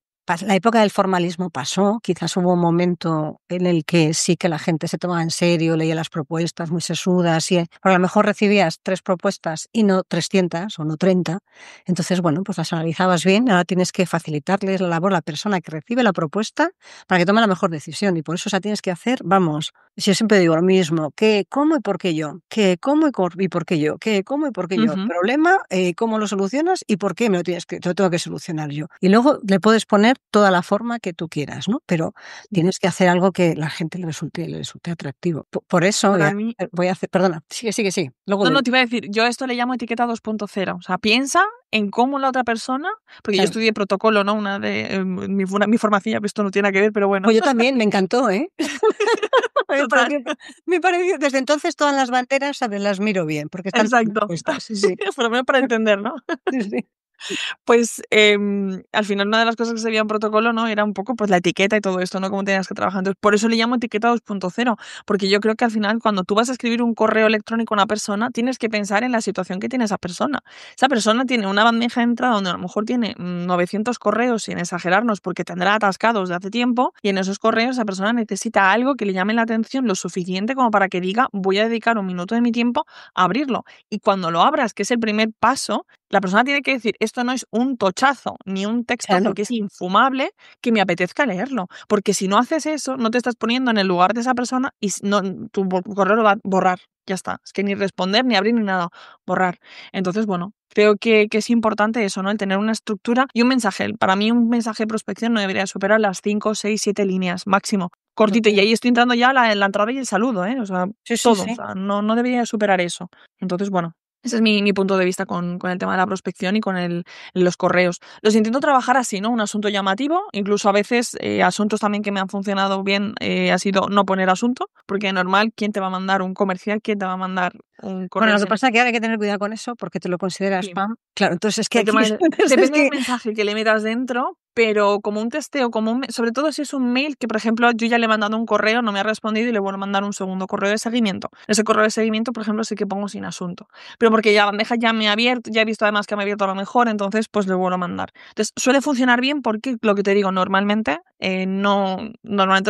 la época del formalismo pasó, quizás hubo un momento en el que sí que la gente se tomaba en serio, leía las propuestas muy sesudas, pero a lo mejor recibías 3 propuestas y no 300 o no 30. Entonces, bueno, pues las analizabas bien, ahora tienes que facilitarles la labor a la persona que recibe la propuesta para que tome la mejor decisión y por eso tienes que hacer, vamos, yo siempre digo lo mismo, qué, cómo y por qué yo, qué, cómo y por qué yo, qué, cómo y por qué yo, el Ujú. problema, cómo lo solucionas y por qué te lo tengo que solucionar yo. Y luego le puedes poner toda la forma que tú quieras, ¿no? Pero tienes que hacer algo que la gente le resulte atractivo. Por eso Para mí voy a hacer, perdona, sigue, luego no, lo no, digo. te iba a decir, yo esto le llamo etiqueta 2.0. O sea, piensa en cómo la otra persona, porque yo Claro. estudié protocolo, ¿no? Una de mi formación, esto no tiene nada que ver, pero bueno. Pues yo también, me encantó, ¿eh? Me Total, pareció, me pareció, desde entonces todas las banderas, ¿sabes? Las miro bien, porque están bien exacto. puestas, sí, sí. Por lo menos para entender, ¿no? Sí, sí. Pues, al final una de las cosas que se veía en protocolo, ¿no? Era un poco, pues, la etiqueta y todo esto, ¿no? Cómo tenías que trabajar. Entonces, por eso le llamo etiqueta 2.0, porque yo creo que al final cuando tú vas a escribir un correo electrónico a una persona, tienes que pensar en la situación que tiene esa persona. Esa persona tiene una bandeja de entrada donde a lo mejor tiene 900 correos, sin exagerarnos, porque tendrá atascados de hace tiempo, y en esos correos esa persona necesita algo que le llame la atención lo suficiente como para que diga, voy a dedicar un minuto de mi tiempo a abrirlo. Y cuando lo abras, que es el primer paso, la persona tiene que decir, esto no es un tochazo ni un textazo Claro, que es infumable que me apetezca leerlo. Porque si no haces eso, no te estás poniendo en el lugar de esa persona y no, tu correo lo va a borrar. Ya está. Es que ni responder, ni abrir, ni nada. Borrar. Entonces, bueno, creo que es importante eso, ¿no? El tener una estructura y un mensaje. Para mí, un mensaje de prospección no debería superar las 5, 6, 7 líneas máximo. Cortito. Y total. ahí estoy entrando ya en la entrada y el saludo, ¿eh? O sea, Sí, sí, todo. O sí. sea, no debería superar eso. Entonces, bueno. Ese es mi punto de vista con el tema de la prospección y con los correos. Los intento trabajar así, ¿no? Un asunto llamativo, incluso a veces asuntos también que me han funcionado bien ha sido no poner asunto, porque normal, ¿quién te va a mandar un comercial? ¿Quién te va a mandar un Bueno, correo? lo que pasa es que ahora hay que tener cuidado con eso porque te lo considera Sí. spam. Claro, entonces es que El aquí tema es depende del que mensaje que le metas dentro, pero como un testeo, sobre todo si es un mail que, por ejemplo, yo ya le he mandado un correo, no me ha respondido y le vuelvo a mandar un segundo correo de seguimiento. Ese correo de seguimiento, por ejemplo, sí que pongo sin asunto, pero porque ya la bandeja ya me ha abierto, ya he visto además que me ha abierto a lo mejor, entonces pues le vuelvo a mandar. Entonces suele funcionar bien porque lo que te digo, normalmente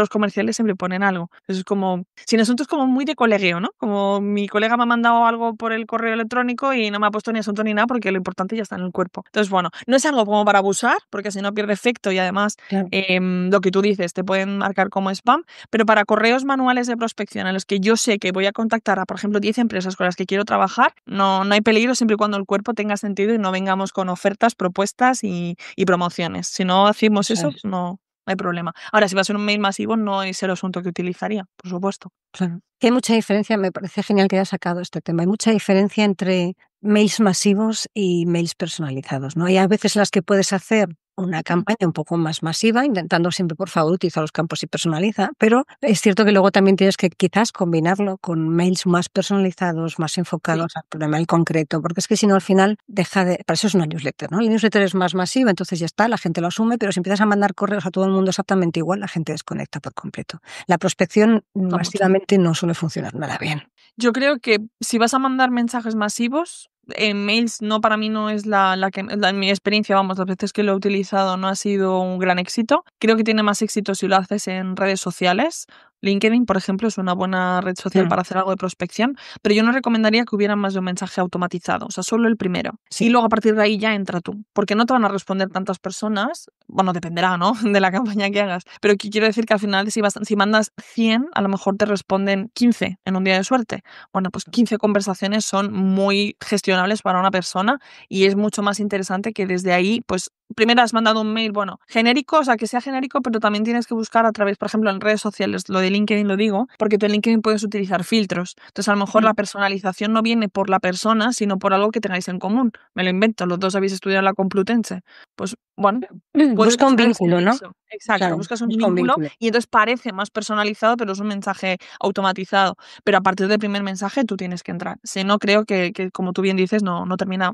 los comerciales siempre ponen algo. Es como, sin asunto es como muy de colegueo, ¿no? Como mi colega me ha mandado algo por el correo electrónico y no me ha puesto ni asunto ni nada porque lo importante ya está en el cuerpo. Entonces, bueno, no es algo como para abusar, porque si no pierde efecto y además claro, lo que tú dices te pueden marcar como spam, pero para correos manuales de prospección en los que yo sé que voy a contactar a, por ejemplo, 10 empresas con las que quiero trabajar, no hay peligro siempre y cuando el cuerpo tenga sentido y no vengamos con ofertas, propuestas y promociones. Si no hacemos eso eso, es, no hay problema. Ahora, si va a ser un mail masivo, no es el asunto que utilizaría, por supuesto. claro. Que hay mucha diferencia, me parece genial que hayas sacado este tema. Hay mucha diferencia entre mails masivos y mails personalizados, ¿no? Hay a veces las que puedes hacer una campaña un poco más masiva, intentando siempre, por favor, utilizar los campos y personaliza, pero es cierto que luego también tienes que quizás combinarlo con mails más personalizados, más Sí, enfocados al problema en concreto, porque es que si no al final deja de... Para eso es una newsletter, ¿no? La newsletter es más masiva, entonces ya está, la gente lo asume, pero si empiezas a mandar correos a todo el mundo exactamente igual, la gente desconecta por completo. La prospección gusta mucho. masivamente no suele funcionar nada bien. Yo creo que si vas a mandar mensajes masivos, en mails no, para mí no es en mi experiencia, vamos, las veces que lo he utilizado no ha sido un gran éxito. Creo que tiene más éxito si lo haces en redes sociales. LinkedIn, por ejemplo, es una buena red social Mm, para hacer algo de prospección, pero yo no recomendaría que hubiera más de un mensaje automatizado, o sea, solo el primero. Y sí, luego a partir de ahí ya entra tú, porque no te van a responder tantas personas, bueno, dependerá, ¿no? De la campaña que hagas, pero que quiero decir que al final si mandas 100, a lo mejor te responden 15 en un día de suerte. Bueno, pues 15 conversaciones son muy gestionables para una persona y es mucho más interesante que desde ahí, pues primero has mandado un mail, bueno, genérico, o sea, que sea genérico, pero también tienes que buscar a través, por ejemplo, en redes sociales, lo de LinkedIn lo digo, porque tú en LinkedIn puedes utilizar filtros. Entonces, a lo mejor mm, la personalización no viene por la persona, sino por algo que tengáis en común. Me lo invento, los dos habéis estudiado en la Complutense. Pues, bueno, puedes busca un buscar vínculo, ¿no? eso. Exacto, Claro, buscas un busca un vínculo vínculo. y entonces parece más personalizado, pero es un mensaje automatizado. Pero a partir del primer mensaje tú tienes que entrar. Si no, creo que como tú bien dices, no termina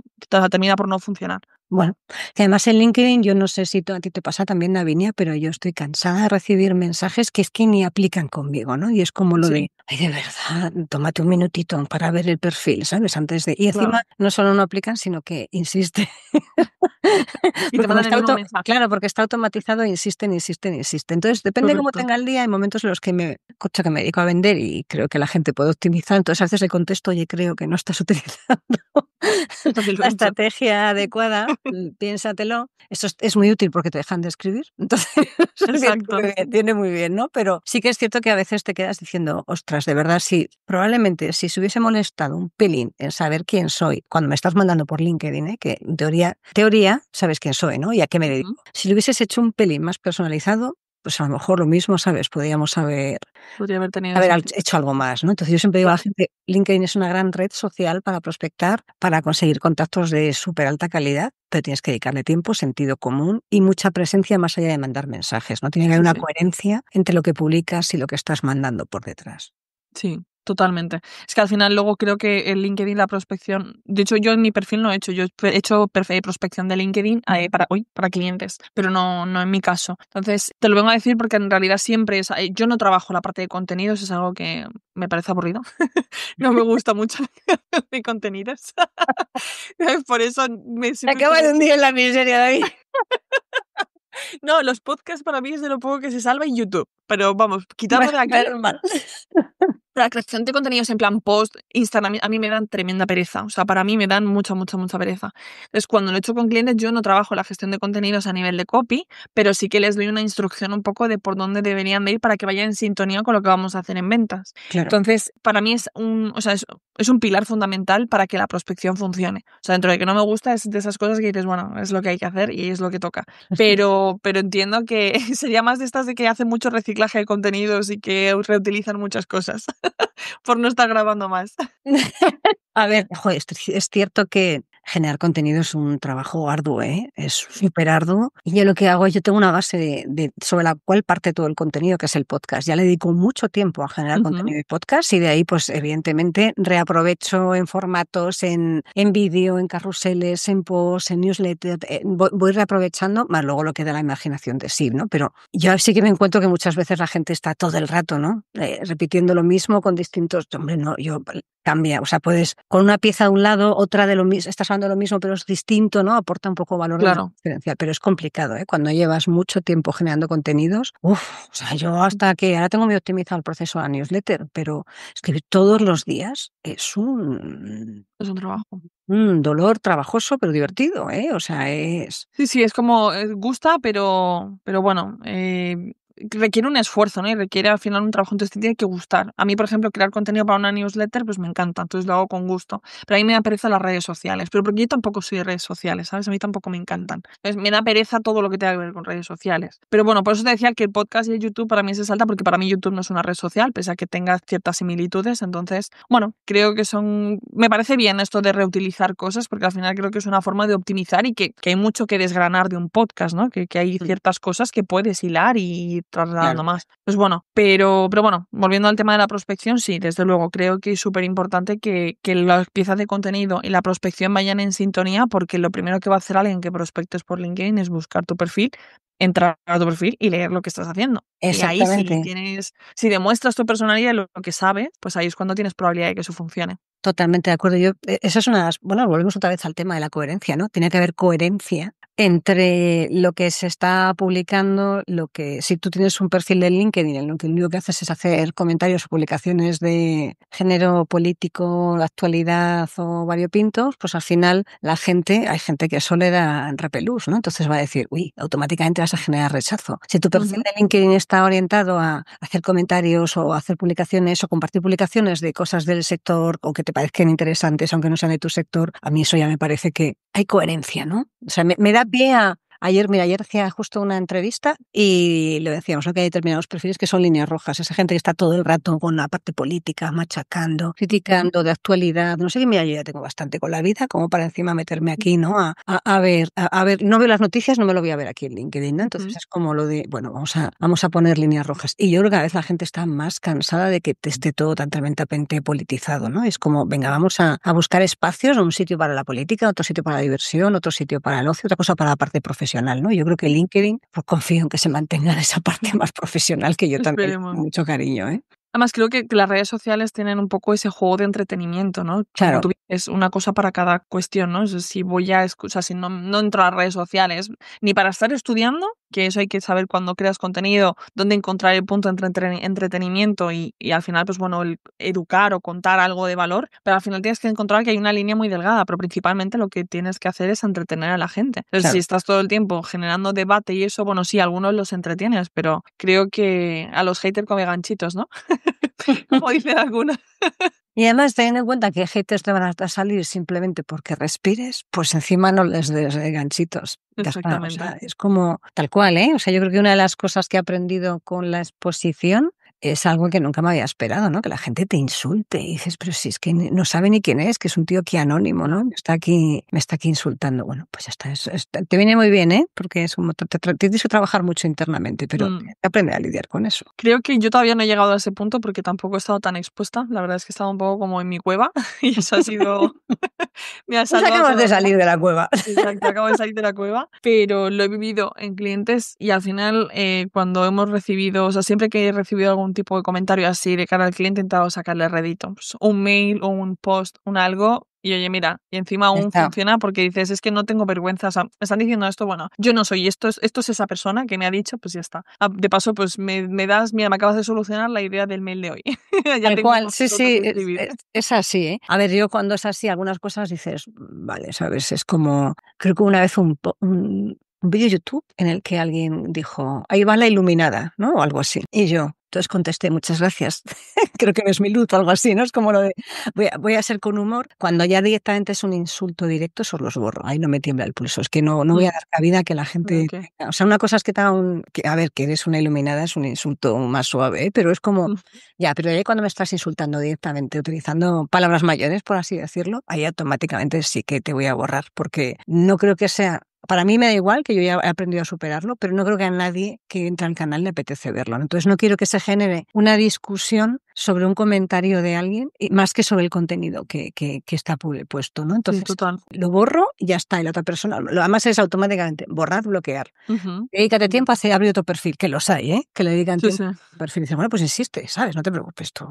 por no funcionar. Bueno, que además en LinkedIn, yo no sé si a ti te pasa también, Davinia, pero yo estoy cansada de recibir mensajes que es que ni aplican conmigo, ¿no? Y es como lo Sí, de, ay, de verdad, tómate un minutito para ver el perfil, ¿sabes? Antes de... Y encima claro. no solo no aplican, sino que insiste. Y te Porque como mandan el está mismo mensaje. claro, porque está automatizado, insisten, insisten, insisten. Entonces, depende de cómo Correcto. tenga el día, hay momentos en los que coche que me dedico a vender y creo que la gente puede optimizar. Entonces, a veces le contesto, oye, creo que no estás utilizando También lo la he hecho. estrategia adecuada, piénsatelo. Eso es muy útil porque te dejan de escribir. Entonces, Exacto. viene muy bien, ¿no? Pero sí que es cierto que a veces te quedas diciendo, ostras, de verdad, sí, probablemente si se hubiese molestado un pelín en saber quién soy cuando me estás mandando por LinkedIn, que en teoría sabes quién soy, ¿no? Y a qué me dedico. Ujú. Si lo hubieses hecho un pelín más personalizado, pues a lo mejor lo mismo, ¿sabes? Podríamos Podría haber tenido haber sentido. hecho algo más, ¿no? Entonces yo siempre digo a la Claro. gente, LinkedIn es una gran red social para prospectar, para conseguir contactos de súper alta calidad, pero tienes que dedicarle tiempo, sentido común y mucha presencia más allá de mandar mensajes, ¿no? Tiene que haber Sí, una sí. coherencia entre lo que publicas y lo que estás mandando por detrás. Sí, totalmente. Es que al final luego creo que en LinkedIn la prospección, de hecho yo en mi perfil no he hecho, yo he hecho prospección de LinkedIn para clientes, pero no en mi caso. Entonces, te lo vengo a decir porque en realidad siempre yo no trabajo la parte de contenidos, es algo que me parece aburrido. No me gusta mucho de contenidos. Por eso me siempre Acaba de como hundir en la miseria, David. no, los podcasts para mí es de lo poco que se salva en YouTube, pero vamos, quitarlo de aquí. Menos mal. La creación de contenidos en plan post, Instagram, a mí me dan tremenda pereza. O sea, para mí me dan mucha, mucha, mucha pereza. Entonces, cuando lo he hecho con clientes, yo no trabajo la gestión de contenidos a nivel de copy, pero sí que les doy una instrucción un poco de por dónde deberían de ir para que vayan en sintonía con lo que vamos a hacer en ventas. Claro. Entonces, para mí es un pilar fundamental para que la prospección funcione. O sea, dentro de que no me gusta, es de esas cosas que dices, bueno, es lo que hay que hacer y es lo que toca. Pero entiendo que sería más de estas de que hacen mucho reciclaje de contenidos y que reutilizan muchas cosas. por no estar grabando más. A ver, joder, es cierto que generar contenido es un trabajo arduo, ¿eh? Es súper arduo. Y yo lo que hago, yo tengo una base sobre la cual parte todo el contenido, que es el podcast. Ya le dedico mucho tiempo a generar Ujú. contenido de podcast y de ahí, pues evidentemente, reaprovecho en formatos, en vídeo, en carruseles, en posts, en newsletter. Voy reaprovechando, más luego lo que da la imaginación de sí, ¿no? Pero yo sí que me encuentro que muchas veces la gente está todo el rato, ¿no? Repitiendo lo mismo con distintos... Hombre, no, yo cambia, o sea, puedes con una pieza de un lado, otra de lo mismo, estás hablando de lo mismo, pero es distinto, ¿no? Aporta un poco valor de Claro. diferencial, pero es complicado, ¿eh? Cuando llevas mucho tiempo generando contenidos, o sea, yo hasta que ahora tengo muy optimizado el proceso de la newsletter, pero escribir todos los días es Es un trabajo. un dolor trabajoso, pero divertido, ¿eh? O sea, es... Sí, sí, es como, gusta, pero bueno, requiere un esfuerzo, ¿no? Y requiere al final un trabajo, entonces te tiene que gustar. A mí, por ejemplo, crear contenido para una newsletter, pues me encanta, entonces lo hago con gusto. Pero a mí me da pereza las redes sociales, pero porque yo tampoco soy de redes sociales, ¿sabes? A mí tampoco me encantan. Entonces me da pereza todo lo que tenga que ver con redes sociales. Pero bueno, por eso te decía que el podcast y el YouTube para mí se salta, porque para mí YouTube no es una red social, pese a que tenga ciertas similitudes. Entonces, bueno, creo que me parece bien esto de reutilizar cosas, porque al final creo que es una forma de optimizar y que hay mucho que desgranar de un podcast, ¿no? Que hay ciertas cosas que puedes hilar y ir trasladando Claro. más. Pues bueno, pero bueno, volviendo al tema de la prospección, sí, desde luego, creo que es súper importante que las piezas de contenido y la prospección vayan en sintonía, porque lo primero que va a hacer alguien que prospectes por LinkedIn es buscar tu perfil, entrar a tu perfil y leer lo que estás haciendo. Y ahí Exactamente. si demuestras tu personalidad y lo que sabes, pues ahí es cuando tienes probabilidad de que eso funcione. Totalmente de acuerdo. Esa es una de las, bueno, volvemos otra vez al tema de la coherencia, ¿no? Tiene que haber coherencia entre lo que se está publicando, si tú tienes un perfil de LinkedIn, lo único que haces es hacer comentarios o publicaciones de género político, actualidad o variopintos, pues al final hay gente que eso le da repelús, ¿no? Entonces va a decir, uy, automáticamente vas a generar rechazo. Si tu perfil Ujú. de LinkedIn está orientado a hacer comentarios o hacer publicaciones o compartir publicaciones de cosas del sector o que te parezcan interesantes, aunque no sean de tu sector, a mí eso ya me parece que hay coherencia, ¿no? O sea, me da pie a... Ayer hacía justo una entrevista y le decíamos, ¿no? Que hay determinados perfiles que son líneas rojas. Esa gente que está todo el rato con la parte política, machacando, criticando de actualidad. No sé qué, mira, yo ya tengo bastante con la vida como para encima meterme aquí, ¿no? A ver, no veo las noticias, no me lo voy a ver aquí en LinkedIn, ¿no? Entonces Ujú. es como lo de, bueno, vamos a poner líneas rojas. Y yo creo que cada vez la gente está más cansada de que esté todo tan tremendamente politizado, ¿no? Es como, venga, vamos a buscar espacios, un sitio para la política, otro sitio para la diversión, otro sitio para el ocio, otra cosa para la parte profesional, ¿no? Yo creo que LinkedIn, pues confío en que se mantenga en esa parte más profesional que yo también, con Esperemos. mucho cariño, ¿eh? Además, creo que las redes sociales tienen un poco ese juego de entretenimiento, ¿no? Como Claro, tú dices, una cosa para cada cuestión, ¿no? Si voy a escuchar, si no entro a las redes sociales ni para estar estudiando, que eso hay que saber cuando creas contenido, dónde encontrar el punto entre entretenimiento y al final, pues bueno, el educar o contar algo de valor, pero al final tienes que encontrar que hay una línea muy delgada, pero principalmente lo que tienes que hacer es entretener a la gente. Entonces, si claro. estás todo el tiempo generando debate y eso, bueno, sí, algunos los entretienes, pero creo que a los haters come ganchitos, ¿no? Como dicen algunos. Y además, teniendo en cuenta que haters te van a salir simplemente porque respires, pues encima no les des ganchitos. Ya está. O Exactamente. sea, es como tal cual, ¿eh? O sea, yo creo que una de las cosas que he aprendido con la exposición es algo que nunca me había esperado, ¿no? Que la gente te insulte y dices, pero si es que no sabe ni quién es, que es un tío aquí anónimo, ¿no? Me está aquí insultando. Bueno, pues ya está. Te viene muy bien, ¿eh? Porque es como tienes que trabajar mucho internamente, pero Mm. aprende a lidiar con eso. Creo que yo todavía no he llegado a ese punto porque tampoco he estado tan expuesta. La verdad es que he estado un poco como en mi cueva y eso ha sido me ha Pues salvado acabas de todavía. salir de la cueva. Exacto, acabo de salir de la cueva, pero lo he vivido en clientes y al final cuando hemos recibido, o sea, siempre que he recibido algún tipo de comentario así de cara al cliente he intentado sacarle rédito, pues, un mail o un post, un algo y oye, mira, y encima Ya aún está. funciona porque dices, es que no tengo vergüenza, o sea, me están diciendo esto, bueno, yo no soy, esto es esa persona que me ha dicho, pues ya está. Ah, de paso, pues me das, mira, me acabas de solucionar la idea del mail de hoy. Ya Tal tengo cual, dos sí, cosas sí, que escribir. es así, ¿eh? A ver, yo cuando es así, algunas cosas dices, vale, ¿sabes? Es como, creo que una vez un vídeo de YouTube en el que alguien dijo, ahí va la iluminada, ¿no? O algo así. Y yo, Entonces contesté, muchas gracias. Creo que no es mi luz o algo así, ¿no? Es como lo de, voy a ser con humor. Cuando ya directamente es un insulto directo, esos los borro. Ahí no me tiembla el pulso. Es que no voy a dar cabida a que la gente... Ok. O sea, una cosa es que te haga a ver, que eres una iluminada es un insulto más suave, ¿eh? Pero es como, ya, pero ahí cuando me estás insultando directamente, utilizando palabras mayores, por así decirlo, ahí automáticamente sí que te voy a borrar, porque no creo que sea... Para mí me da igual, que yo ya he aprendido a superarlo, pero no creo que a nadie que entre al canal le apetece verlo, ¿no? Entonces no quiero que se genere una discusión sobre un comentario de alguien, más que sobre el contenido que está puesto, ¿no? Sí, Entonces total. lo borro y ya está. Y la otra persona, además es automáticamente borrar, bloquear. Dedícate tiempo a abrir otro perfil, que los hay, ¿eh? Que le dedican Sí, tiempo sí. al perfil. Y dices, bueno, pues insiste, ¿sabes? No te preocupes tú.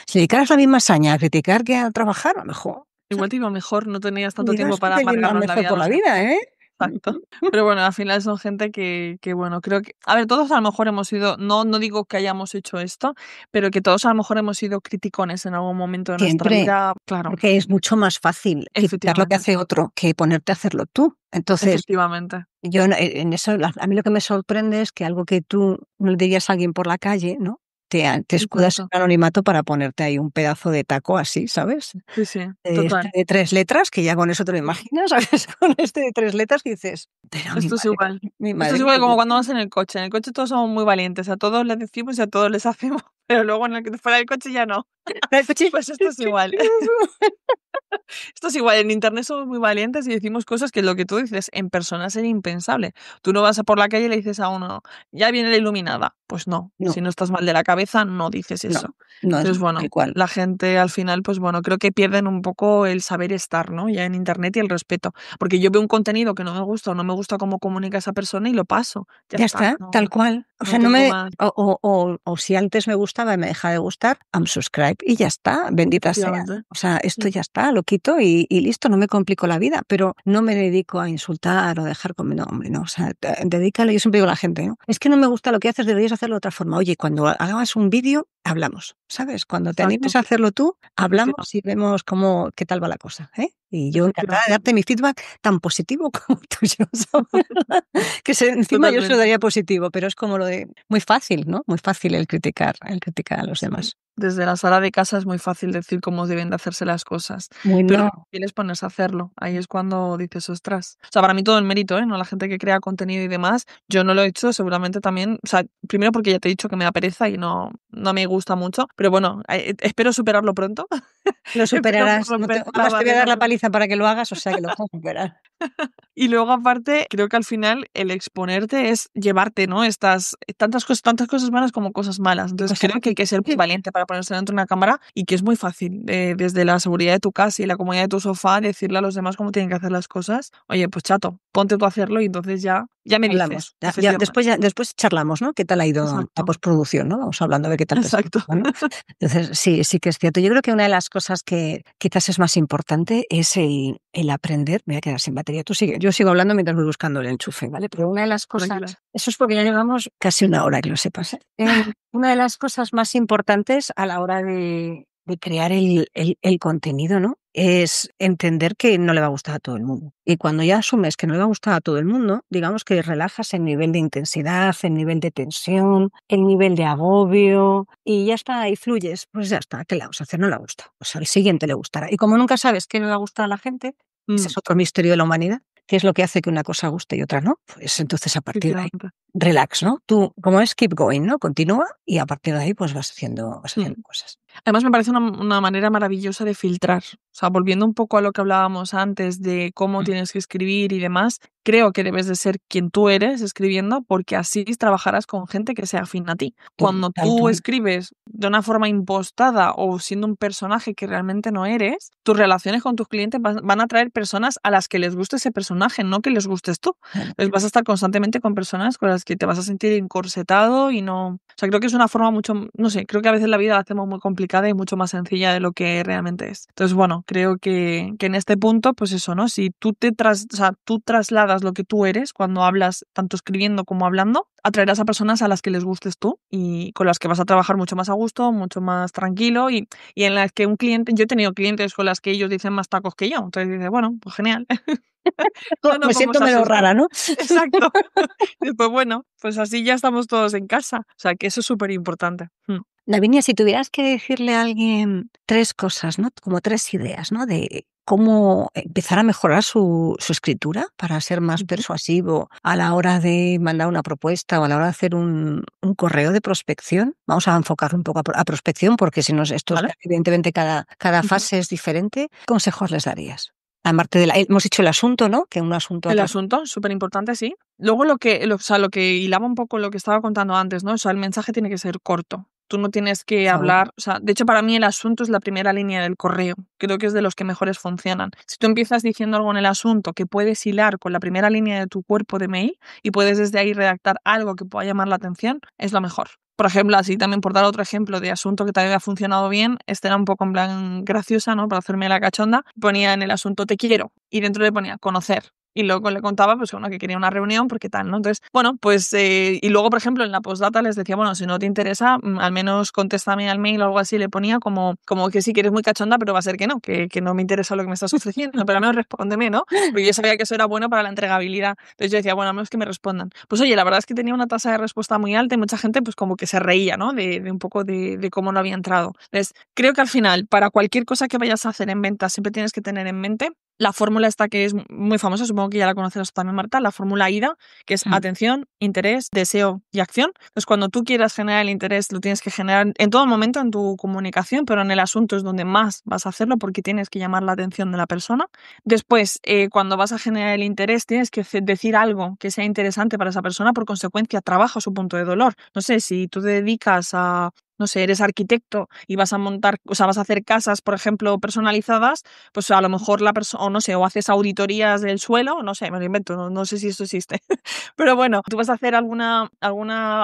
Si dedicaras la misma saña a criticar que a trabajar, a lo mejor. Igual te iba mejor, no tenías tanto Digo, tiempo es que para te iba amargarnos la mejor vida a por los la demás. vida, ¿eh? Exacto. Pero bueno, al final son gente que bueno, creo que a ver, todos a lo mejor hemos sido, no digo que hayamos hecho esto, pero que todos a lo mejor hemos sido criticones en algún momento de nuestra Siempre, vida, claro, porque es mucho más fácil criticar lo que efectivamente, hace otro que ponerte a hacerlo tú. Entonces, efectivamente. yo en eso, a mí lo que me sorprende es que algo que tú no le dirías a alguien por la calle, ¿no? Te escudas en Exacto. el anonimato para ponerte ahí un pedazo de taco así, ¿sabes? Sí, sí, Este total. de 3 letras, que ya con eso te lo imaginas, ¿sabes? Con este de 3 letras que dices, pero Esto es igual. mi Esto es madre igual como mía. cuando vas en el coche. En el coche todos somos muy valientes, a todos les decimos y a todos les hacemos, pero luego en el que fuera del coche ya no. El coche, Pues esto es igual. Esto es igual, en internet somos muy valientes y decimos cosas que lo que tú dices en persona sería impensable. Tú no vas a por la calle y le dices a uno, ya viene la iluminada. Pues no, no, si no estás mal de la cabeza, no dices no, eso. no es Entonces, bueno, tal cual. la gente al final, pues bueno, creo que pierden un poco el saber estar, ¿no? Ya en internet y el respeto. Porque yo veo un contenido que no me gusta o no me gusta cómo comunica esa persona y lo paso. Ya Ya está, está, tal no, cual. O no sea, no tengo me. más. O si antes me gustaba y me deja de gustar, unsubscribe y ya está, bendita sea. Efectivamente. O sea, esto ya está, lo quito y listo, no me complico la vida, pero no me dedico a insultar o dejar comer. No, hombre, no. O sea, dedícale, yo siempre digo a la gente, ¿no? Es que no me gusta lo que haces, deberías hacerlo de otra forma. Oye, cuando hagas un vídeo, hablamos, ¿sabes? Cuando te animes Exacto. a hacerlo tú, hablamos Efectivamente. y vemos qué tal va la cosa, ¿eh? Y yo encantada de Efectivamente. darte mi feedback tan positivo como tuyo, ¿sabes? Que encima yo se lo Totalmente. daría positivo, pero es como lo de muy fácil, ¿no? Muy fácil el criticar a los Sí, demás. desde la sala de casa es muy fácil decir cómo deben de hacerse las cosas, Muy pero no, lo difícil es ponerse a hacerlo. Ahí es cuando dices: "Ostras". O sea, para mí todo el mérito, ¿eh? No la gente que crea contenido y demás. Yo no lo he hecho, seguramente también, o sea, primero porque ya te he dicho que me da pereza y no me gusta mucho, pero bueno, espero superarlo pronto. lo Espero superarás. por lo No menos la además te voy a dar barrera la de paliza para que lo hagas, o sea que lo vas a superar. y luego aparte, creo que al final el exponerte es llevarte, ¿no? Estas tantas cosas buenas como cosas malas. Qué Entonces, cosa creo que hay que ser muy valiente para ponerse delante de una cámara y que es muy fácil, desde la seguridad de tu casa y la comodidad de tu sofá, decirle a los demás cómo tienen que hacer las cosas. Oye, pues chato, ponte tú a hacerlo y entonces ya me dices, hablamos. efectivamente. Ya después charlamos, ¿no? ¿Qué tal ha ido la Exacto, postproducción, ¿no? Vamos hablando a ver qué tal te está exacto. yendo, ¿no? Entonces, sí, sí que es cierto. Yo creo que una de las cosas que quizás es más importante es el aprender. Me voy a quedar sin batería. Tú sigue. Yo sigo hablando mientras voy buscando el enchufe, ¿vale? Pero una de las cosas, Tranquila. eso es porque ya llevamos casi una hora, que lo sepas, ¿eh? Una de las cosas más importantes a la hora de crear el contenido, ¿no? Es entender que no le va a gustar a todo el mundo. Y cuando ya asumes que no le va a gustar a todo el mundo, digamos que relajas el nivel de intensidad, el nivel de tensión, el nivel de agobio y ya está, y fluyes. Pues ya está, ¿qué le vamos a hacer? No le gusta. Pues al siguiente le gustará. Y como nunca sabes qué le va a gustar a la gente, ese Mm, es otro misterio de la humanidad. ¿Qué es lo que hace que una cosa guste y otra no? Pues entonces a partir de ahí, efectivamente. relax, ¿no? Tú, como es, keep going, ¿no? Continúa y a partir de ahí pues vas Mm. haciendo cosas. Además, me parece una manera maravillosa de filtrar. O sea, volviendo un poco a lo que hablábamos antes de cómo tienes que escribir y demás, creo que debes de ser quien tú eres escribiendo, porque así trabajarás con gente que sea afín a ti. Cuando Tal tú cual. escribes de una forma impostada o siendo un personaje que realmente no eres, tus relaciones con tus clientes van a traer personas a las que les guste ese personaje, no que les gustes tú. Entonces vas a estar constantemente con personas con las que te vas a sentir encorsetado y no... O sea, creo que es una forma mucho, no sé, creo que a veces la vida la hacemos muy complicada y mucho más sencilla de lo que realmente es. Entonces, bueno, creo que en este punto, pues eso, ¿no? Si o sea, tú trasladas lo que tú eres cuando hablas, tanto escribiendo como hablando, atraerás a personas a las que les gustes tú y con las que vas a trabajar mucho más a gusto, mucho más tranquilo y en las que un cliente, yo he tenido clientes con las que ellos dicen más tacos que yo, entonces dices, bueno, pues genial. No Me nos vamos siento a menos asustar. rara, ¿no? Exacto. Pues bueno, pues así ya estamos todos en casa. O sea, que eso es súper importante. Lavinia, si tuvieras que decirle a alguien 3 cosas, ¿no? Como 3 ideas, ¿no? De cómo empezar a mejorar su escritura para ser más persuasivo a la hora de mandar una propuesta o a la hora de hacer un correo de prospección. Vamos a enfocarlo un poco a prospección porque si no, ¿Vale? evidentemente cada Ujú. fase es diferente. ¿Qué consejos les darías? Aparte hemos dicho el asunto, ¿no? Que un asunto a El tratar. asunto, súper importante, sí. Luego o sea, lo que hilaba un poco lo que estaba contando antes, ¿no? O sea, el mensaje tiene que ser corto. Tú no tienes Por que favor. hablar, o sea, de hecho para mí el asunto es la primera línea del correo. Creo que es de los que mejores funcionan. Si tú empiezas diciendo algo en el asunto que puedes hilar con la primera línea de tu cuerpo de mail y puedes desde ahí redactar algo que pueda llamar la atención, es lo mejor. Por ejemplo, así también por dar otro ejemplo de asunto que también ha funcionado bien, este era un poco en plan graciosa, ¿no? Para hacerme la cachonda, ponía en el asunto te quiero y dentro le ponía conocer. Y luego le contaba, pues bueno, que quería una reunión porque tal, ¿no? Entonces, bueno, pues, y luego, por ejemplo, en la postdata les decía, bueno, si no te interesa, al menos contéstame al mail o algo así, le ponía como que sí, que eres muy cachonda, pero va a ser que no me interesa lo que me estás ofreciendo, pero al menos respóndeme, ¿no? Porque yo sabía que eso era bueno para la entregabilidad. Entonces yo decía, bueno, al menos que me respondan. Pues oye, la verdad es que tenía una tasa de respuesta muy alta y mucha gente pues como que se reía, ¿no? De un poco de cómo no había entrado. Entonces, creo que al final, para cualquier cosa que vayas a hacer en ventas, siempre tienes que tener en mente la fórmula esta que es muy famosa, supongo que ya la conocerás también, Marta, la fórmula AIDA, que es Mm. atención, interés, deseo y acción. Entonces, cuando tú quieras generar el interés, lo tienes que generar en todo momento en tu comunicación, pero en el asunto es donde más vas a hacerlo porque tienes que llamar la atención de la persona. Después, cuando vas a generar el interés, tienes que decir algo que sea interesante para esa persona, por consecuencia, trabaja su punto de dolor. No sé, si tú te dedicas a, no sé, eres arquitecto y vas a montar, o sea, vas a hacer casas, por ejemplo, personalizadas, pues a lo mejor la persona, o no sé, o haces auditorías del suelo, no sé, me lo invento, no sé si eso existe. Pero bueno, tú vas a hacer alguna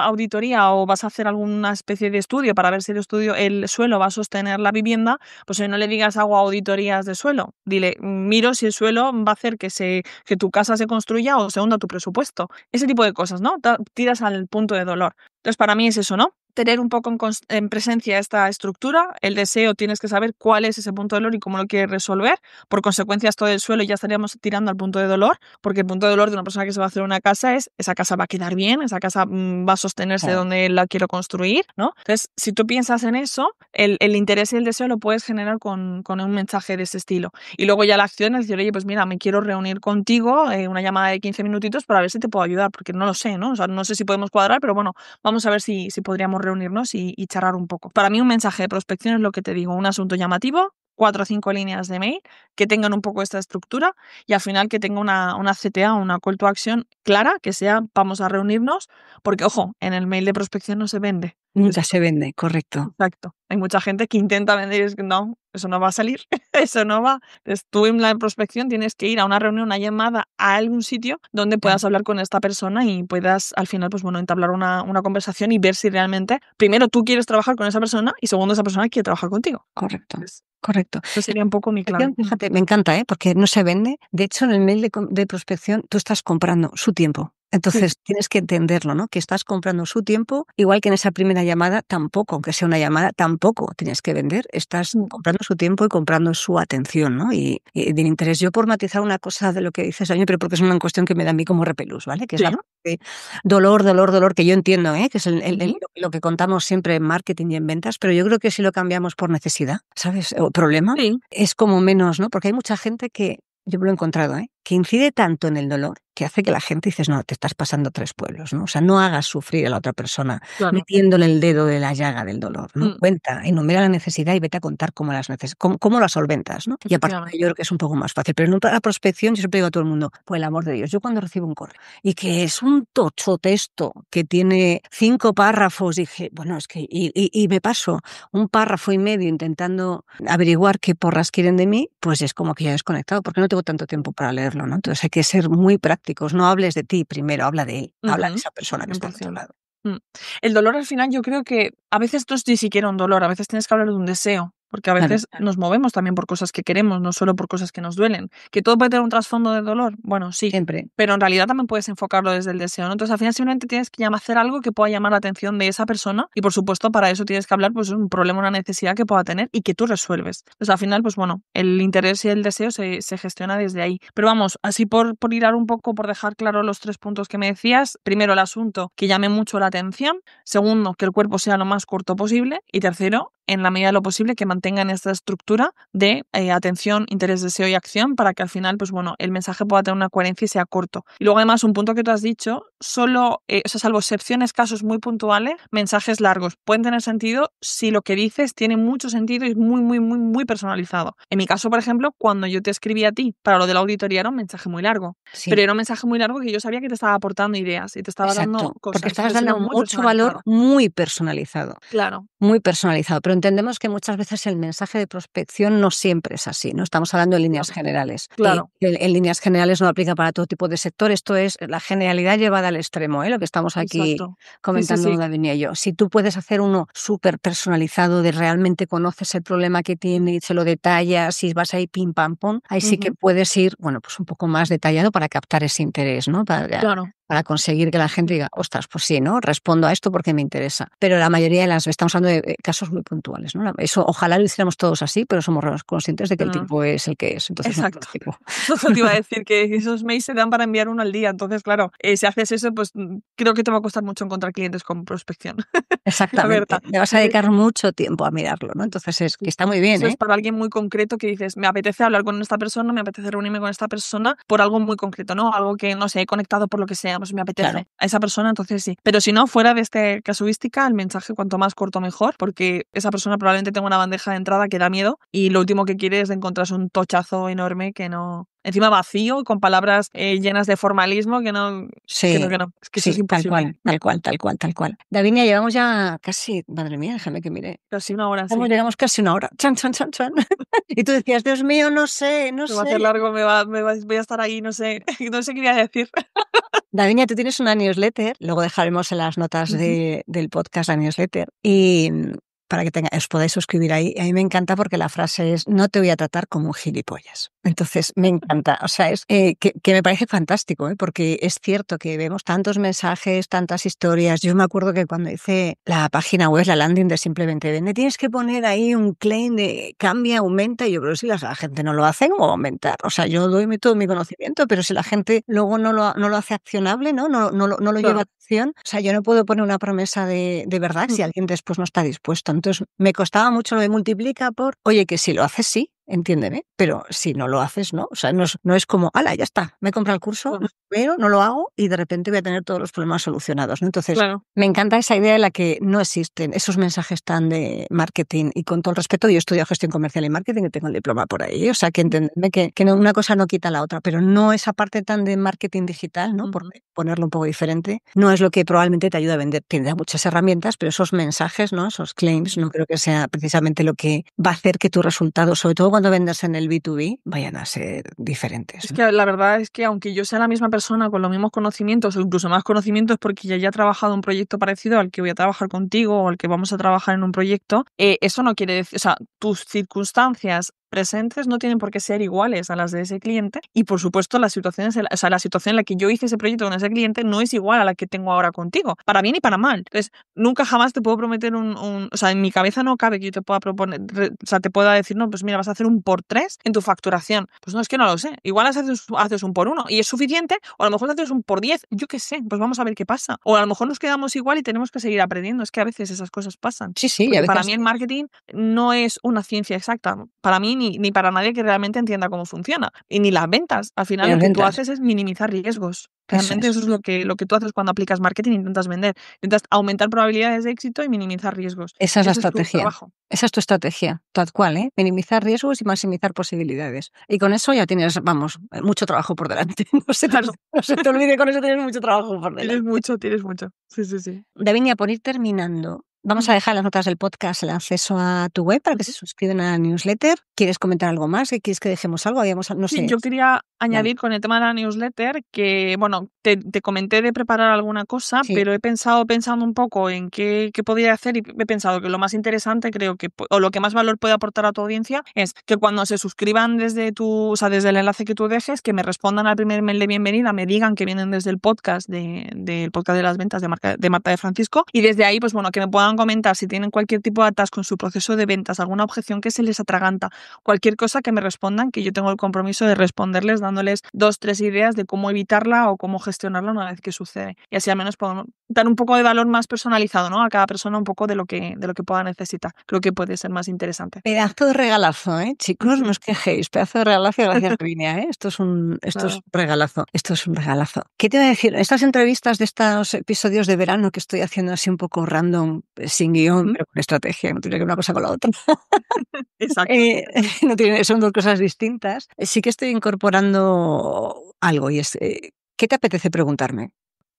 auditoría o vas a hacer alguna especie de estudio para ver si el suelo va a sostener la vivienda, pues no le digas hago auditorías de suelo. Dile, miro si el suelo va a hacer que tu casa se construya o se hunda tu presupuesto. Ese tipo de cosas, ¿no? Tiras al punto de dolor. Entonces, para mí es eso, ¿no? Tener un poco en presencia esta estructura, el deseo tienes que saber cuál es ese punto de dolor y cómo lo quieres resolver. Por consecuencia, esto del suelo ya estaríamos tirando al punto de dolor, porque el punto de dolor de una persona que se va a hacer una casa es, esa casa va a quedar bien, esa casa va a sostenerse Claro. donde la quiero construir, ¿no? Entonces, si tú piensas en eso, el interés y el deseo lo puedes generar con un mensaje de ese estilo. Y luego ya la acción es decir, oye, pues mira, me quiero reunir contigo, una llamada de 15 minutitos para ver si te puedo ayudar, porque no lo sé, ¿no? O sea, no sé si podemos cuadrar, pero bueno, vamos a ver si podríamos reunirnos y charlar un poco. Para mí un mensaje de prospección es lo que te digo, un asunto llamativo, 4 o 5 líneas de mail que tengan un poco esta estructura y al final que tenga una CTA, una call to action clara, que sea vamos a reunirnos, porque ojo, en el mail de prospección no se vende. Nunca se vende, correcto. Exacto. Hay mucha gente que intenta vender y es que no, eso no va a salir, eso no va. Entonces, tú en la prospección tienes que ir a una reunión, una llamada a algún sitio donde Claro, puedas hablar con esta persona y puedas al final, pues bueno, entablar una conversación y ver si realmente, primero, tú quieres trabajar con esa persona y segundo, esa persona quiere trabajar contigo. correcto, Entonces, correcto. eso sería un poco mi clave. Fíjate, me encanta, ¿eh? Porque no se vende. De hecho, en el mail de prospección tú estás comprando su tiempo. Sí. Entonces tienes que entenderlo, ¿no? Que estás comprando su tiempo, igual que en esa primera llamada, tampoco, aunque sea una llamada, tampoco tienes que vender. Estás Mm. comprando su tiempo y comprando su atención, ¿no? Y del interés. Yo por matizar una cosa de lo que dices, Dani, pero porque es una cuestión que me da a mí como repelús, ¿vale? Que es Sí. la parte de dolor, dolor, dolor, que yo entiendo, ¿eh? Que es Ujú. lo que contamos siempre en marketing y en ventas, pero yo creo que si lo cambiamos por necesidad, ¿sabes? O problema, Sí. es como menos, ¿no? Porque hay mucha gente que, yo me lo he encontrado, ¿eh? Que incide tanto en el dolor que hace que la gente dices, no, te estás pasando 3 pueblos, ¿no? O sea, no hagas sufrir a la otra persona Claro. metiéndole el dedo de la llaga del dolor, ¿no? Mm. Cuenta, enumera la necesidad y vete a contar cómo la solventas, ¿no? Y a partir de ahí yo Efectivamente. creo que es un poco más fácil. Pero en la prospección yo siempre digo a todo el mundo, por el amor de Dios, yo cuando recibo un correo y que es un tocho texto que tiene 5 párrafos, dije, bueno, es que, y me paso un párrafo y medio intentando averiguar qué porras quieren de mí, pues es como que ya he desconectado, porque no tengo tanto tiempo para leerlo, ¿no? Entonces hay que ser muy prácticos, no hables de ti primero, habla de él, habla de Ujú. esa persona que está al otro 100%. lado. Mm. El dolor al final yo creo que a veces no es ni siquiera un dolor, a veces tienes que hablar de un deseo. porque a Claro. veces nos movemos también por cosas que queremos, no solo por cosas que nos duelen. ¿Que todo puede tener un trasfondo de dolor? Bueno, sí, Siempre. pero en realidad también puedes enfocarlo desde el deseo, ¿no? Entonces, al final simplemente tienes que hacer algo que pueda llamar la atención de esa persona y, por supuesto, para eso tienes que hablar, pues, un problema, una necesidad que pueda tener y que tú resuelves. Entonces, al final, pues bueno, el interés y el deseo se gestiona desde ahí. Pero vamos, así por hilar un poco, por dejar claro los 3 puntos que me decías. Primero, el asunto que llame mucho la atención. Segundo, que el cuerpo sea lo más corto posible. Y tercero, en la medida de lo posible, que mantengan esta estructura de atención, interés, deseo y acción para que al final, pues bueno, el mensaje pueda tener una coherencia y sea corto. Y luego, además, un punto que tú has dicho, solo, o sea, salvo excepciones, casos muy puntuales, mensajes largos pueden tener sentido si lo que dices tiene mucho sentido y es muy, muy, muy, muy personalizado. En mi caso, por ejemplo, cuando yo te escribí a ti para lo de la auditoría era un mensaje muy largo, pero Sí, era un mensaje muy largo que yo sabía que te estaba aportando ideas y te estaba dando exacto. Porque cosas. estabas Entonces era dando muy mucho valor personalizado. muy personalizado. Claro, Muy personalizado, pero entendemos que muchas veces el mensaje de prospección no siempre es así, ¿no? Estamos hablando en líneas claro, generales. claro. En líneas generales no aplica para todo tipo de sector. Esto es la generalidad llevada al extremo, ¿eh? Lo que estamos aquí Exacto. Sí, sí, comentando sí. Davinia y yo. Si tú puedes hacer uno súper personalizado, de realmente conoces el problema que tiene y se lo detallas y vas ahí pim pam pum, ahí sí que Ujú, puedes ir, bueno, pues un poco más detallado para captar ese interés, ¿no? claro. Para conseguir que la gente diga, ostras, pues sí, ¿no? Respondo a esto porque me interesa. Pero la mayoría de las veces estamos hablando de casos muy puntuales, ¿no? Eso ojalá lo hiciéramos todos así, pero somos conscientes de que el No, no. tiempo es el que es, entonces no tenemos Exacto. tiempo. Justo te iba a decir que esos mails se dan para enviar uno al día. Entonces, claro, si haces eso, pues creo que te va a costar mucho encontrar clientes con prospección. La Exactamente, verdad. le vas a Sí, sí. dedicar mucho tiempo a mirarlo, ¿no? Entonces es que Sí. está muy bien, Eso ¿eh? es para alguien muy concreto que dices, me apetece hablar con esta persona, me apetece reunirme con esta persona por algo muy concreto, ¿no? Algo que, no sé, he conectado por lo que sea, pues me Claro. apetece a esa persona, entonces sí. Pero si no, fuera de esta casuística, el mensaje cuanto más corto mejor, porque esa persona probablemente tenga una bandeja de entrada que da miedo y lo último que quiere es encontrarse un tochazo enorme que no... Encima vacío, con palabras llenas de formalismo, que no, que no, Sí, que no. Es que eso es sí, tal imposible. cual, tal cual, tal cual, tal cual. Davinia, llevamos ya casi, madre mía, déjame que mire. Casi una hora, sí. Llegamos casi una hora. Chan, chan, chan, chan. Y tú decías, Dios mío, no sé, no Se va a hacer sé. largo, voy a estar ahí, no sé, no sé qué voy a decir. Davinia, tú tienes una newsletter, luego dejaremos en las notas Ujú. del podcast la newsletter, y para que os podáis suscribir ahí. A mí me encanta porque la frase es, no te voy a tratar como un gilipollas. Entonces, me encanta. O sea, es que me parece fantástico, ¿eh? Porque es cierto que vemos tantos mensajes, tantas historias. Yo me acuerdo que cuando hice la página web, la landing de Simplemente Vende, tienes que poner ahí un claim de cambia, aumenta. Y yo, pero si la gente no lo hace, ¿cómo va a aumentar? O sea, yo doy todo mi conocimiento, pero si la gente luego no lo hace accionable, ¿no? No lo lleva a Claro. acción. O sea, yo no puedo poner una promesa de verdad si Mm, alguien después no está dispuesto. Entonces, me costaba mucho lo de multiplica por, oye, que si lo haces, sí, entiéndeme, pero si no lo haces, no. O sea, no es como, ala, ya está, me he comprado el curso, claro, pero no lo hago y de repente voy a tener todos los problemas solucionados, ¿no? Entonces, claro. me encanta esa idea de la que no existen esos mensajes tan de marketing y con todo el respeto, yo estudio gestión comercial y marketing y tengo el diploma por ahí, o sea, que entenderme que una cosa no quita la otra, pero no esa parte tan de marketing digital, ¿no? Por Ujú, ponerlo un poco diferente, no es lo que probablemente te ayuda a vender. Tendrá muchas herramientas, pero esos mensajes, ¿no? Esos claims, no ujú. creo que sea precisamente lo que va a hacer que tus resultados, sobre todo cuando vendas en el B2B, vayan a ser diferentes, Es ¿no? que la verdad es que aunque yo sea la misma persona con los mismos conocimientos o incluso más conocimientos porque ya he trabajado en un proyecto parecido al que voy a trabajar contigo o al que vamos a trabajar en un proyecto, eso no quiere decir, o sea, tus circunstancias presentes no tienen por qué ser iguales a las de ese cliente y por supuesto las situaciones, o sea, la situación en la que yo hice ese proyecto con ese cliente no es igual a la que tengo ahora contigo, para bien y para mal. Entonces, nunca jamás te puedo prometer o sea, en mi cabeza no cabe que yo te pueda proponer, o sea, te pueda decir, no, pues mira, vas a hacer un por 3 en tu facturación. Pues no, es que no lo sé. Igual haces un por 1 y es suficiente, o a lo mejor haces un por 10, yo qué sé, pues vamos a ver qué pasa. O a lo mejor nos quedamos igual y tenemos que seguir aprendiendo. Es que a veces esas cosas pasan. Sí, sí, y a Porque para veces mí el marketing no es una ciencia exacta. Para mí ni para nadie que realmente entienda cómo funciona. Y ni las ventas. Al final lo las que tú ventas, haces es minimizar riesgos. eso Realmente es. eso es lo que tú haces cuando aplicas marketing e intentas vender. Intentas aumentar probabilidades de éxito y minimizar riesgos. Esa es la Ese es tu estrategia. trabajo. Esa es tu estrategia, tal cual, ¿eh? Minimizar riesgos y maximizar posibilidades. Y con eso ya tienes, vamos, mucho trabajo por delante. Claro, No se te olvide, con eso tienes mucho trabajo por delante. tienes mucho. Sí, sí, sí. Davinia, por ir terminando, Vamos a Mm. dejar en las notas del podcast el acceso a tu web para que se Ujú. suscriban a la newsletter. ¿Quieres comentar algo más? ¿Quieres que dejemos algo? No Sí, sé. yo quería Dale. añadir con el tema de la newsletter que, bueno, te comenté de preparar alguna cosa, Sí. pero he pensando un poco en qué podría hacer y he pensado que lo más interesante creo que, o lo que más valor puede aportar a tu audiencia es que cuando se suscriban desde o sea, desde el enlace que tú dejes, que me respondan al primer mail de bienvenida, me digan que vienen desde el podcast del podcast de las ventas de Marta de Francisco y desde ahí, pues bueno, que me puedan comentar si tienen cualquier tipo de atasco en su proceso de ventas, alguna objeción que se les atraganta, cualquier cosa que me respondan, que yo tengo el compromiso de responderles dándoles 2, 3 ideas de cómo evitarla o cómo gestionarla una vez que sucede. Y así al menos podemos dar un poco de valor más personalizado, ¿no? A cada persona un poco de lo que pueda necesitar. Creo que puede ser más interesante. Pedazo de regalazo, ¿eh? Chicos, no os quejéis. Pedazo de regalazo, gracias, Lavinia, ¿eh? Esto es Nada. un regalazo. Esto es un regalazo. ¿Qué te voy a decir? Estas entrevistas de estos episodios de verano que estoy haciendo así un poco random, sin guión, Ujú. pero con estrategia, no tiene que ver una cosa con la otra. Exacto. Eh, no tiene, son dos cosas distintas. Sí que estoy incorporando algo y es, ¿qué te apetece preguntarme?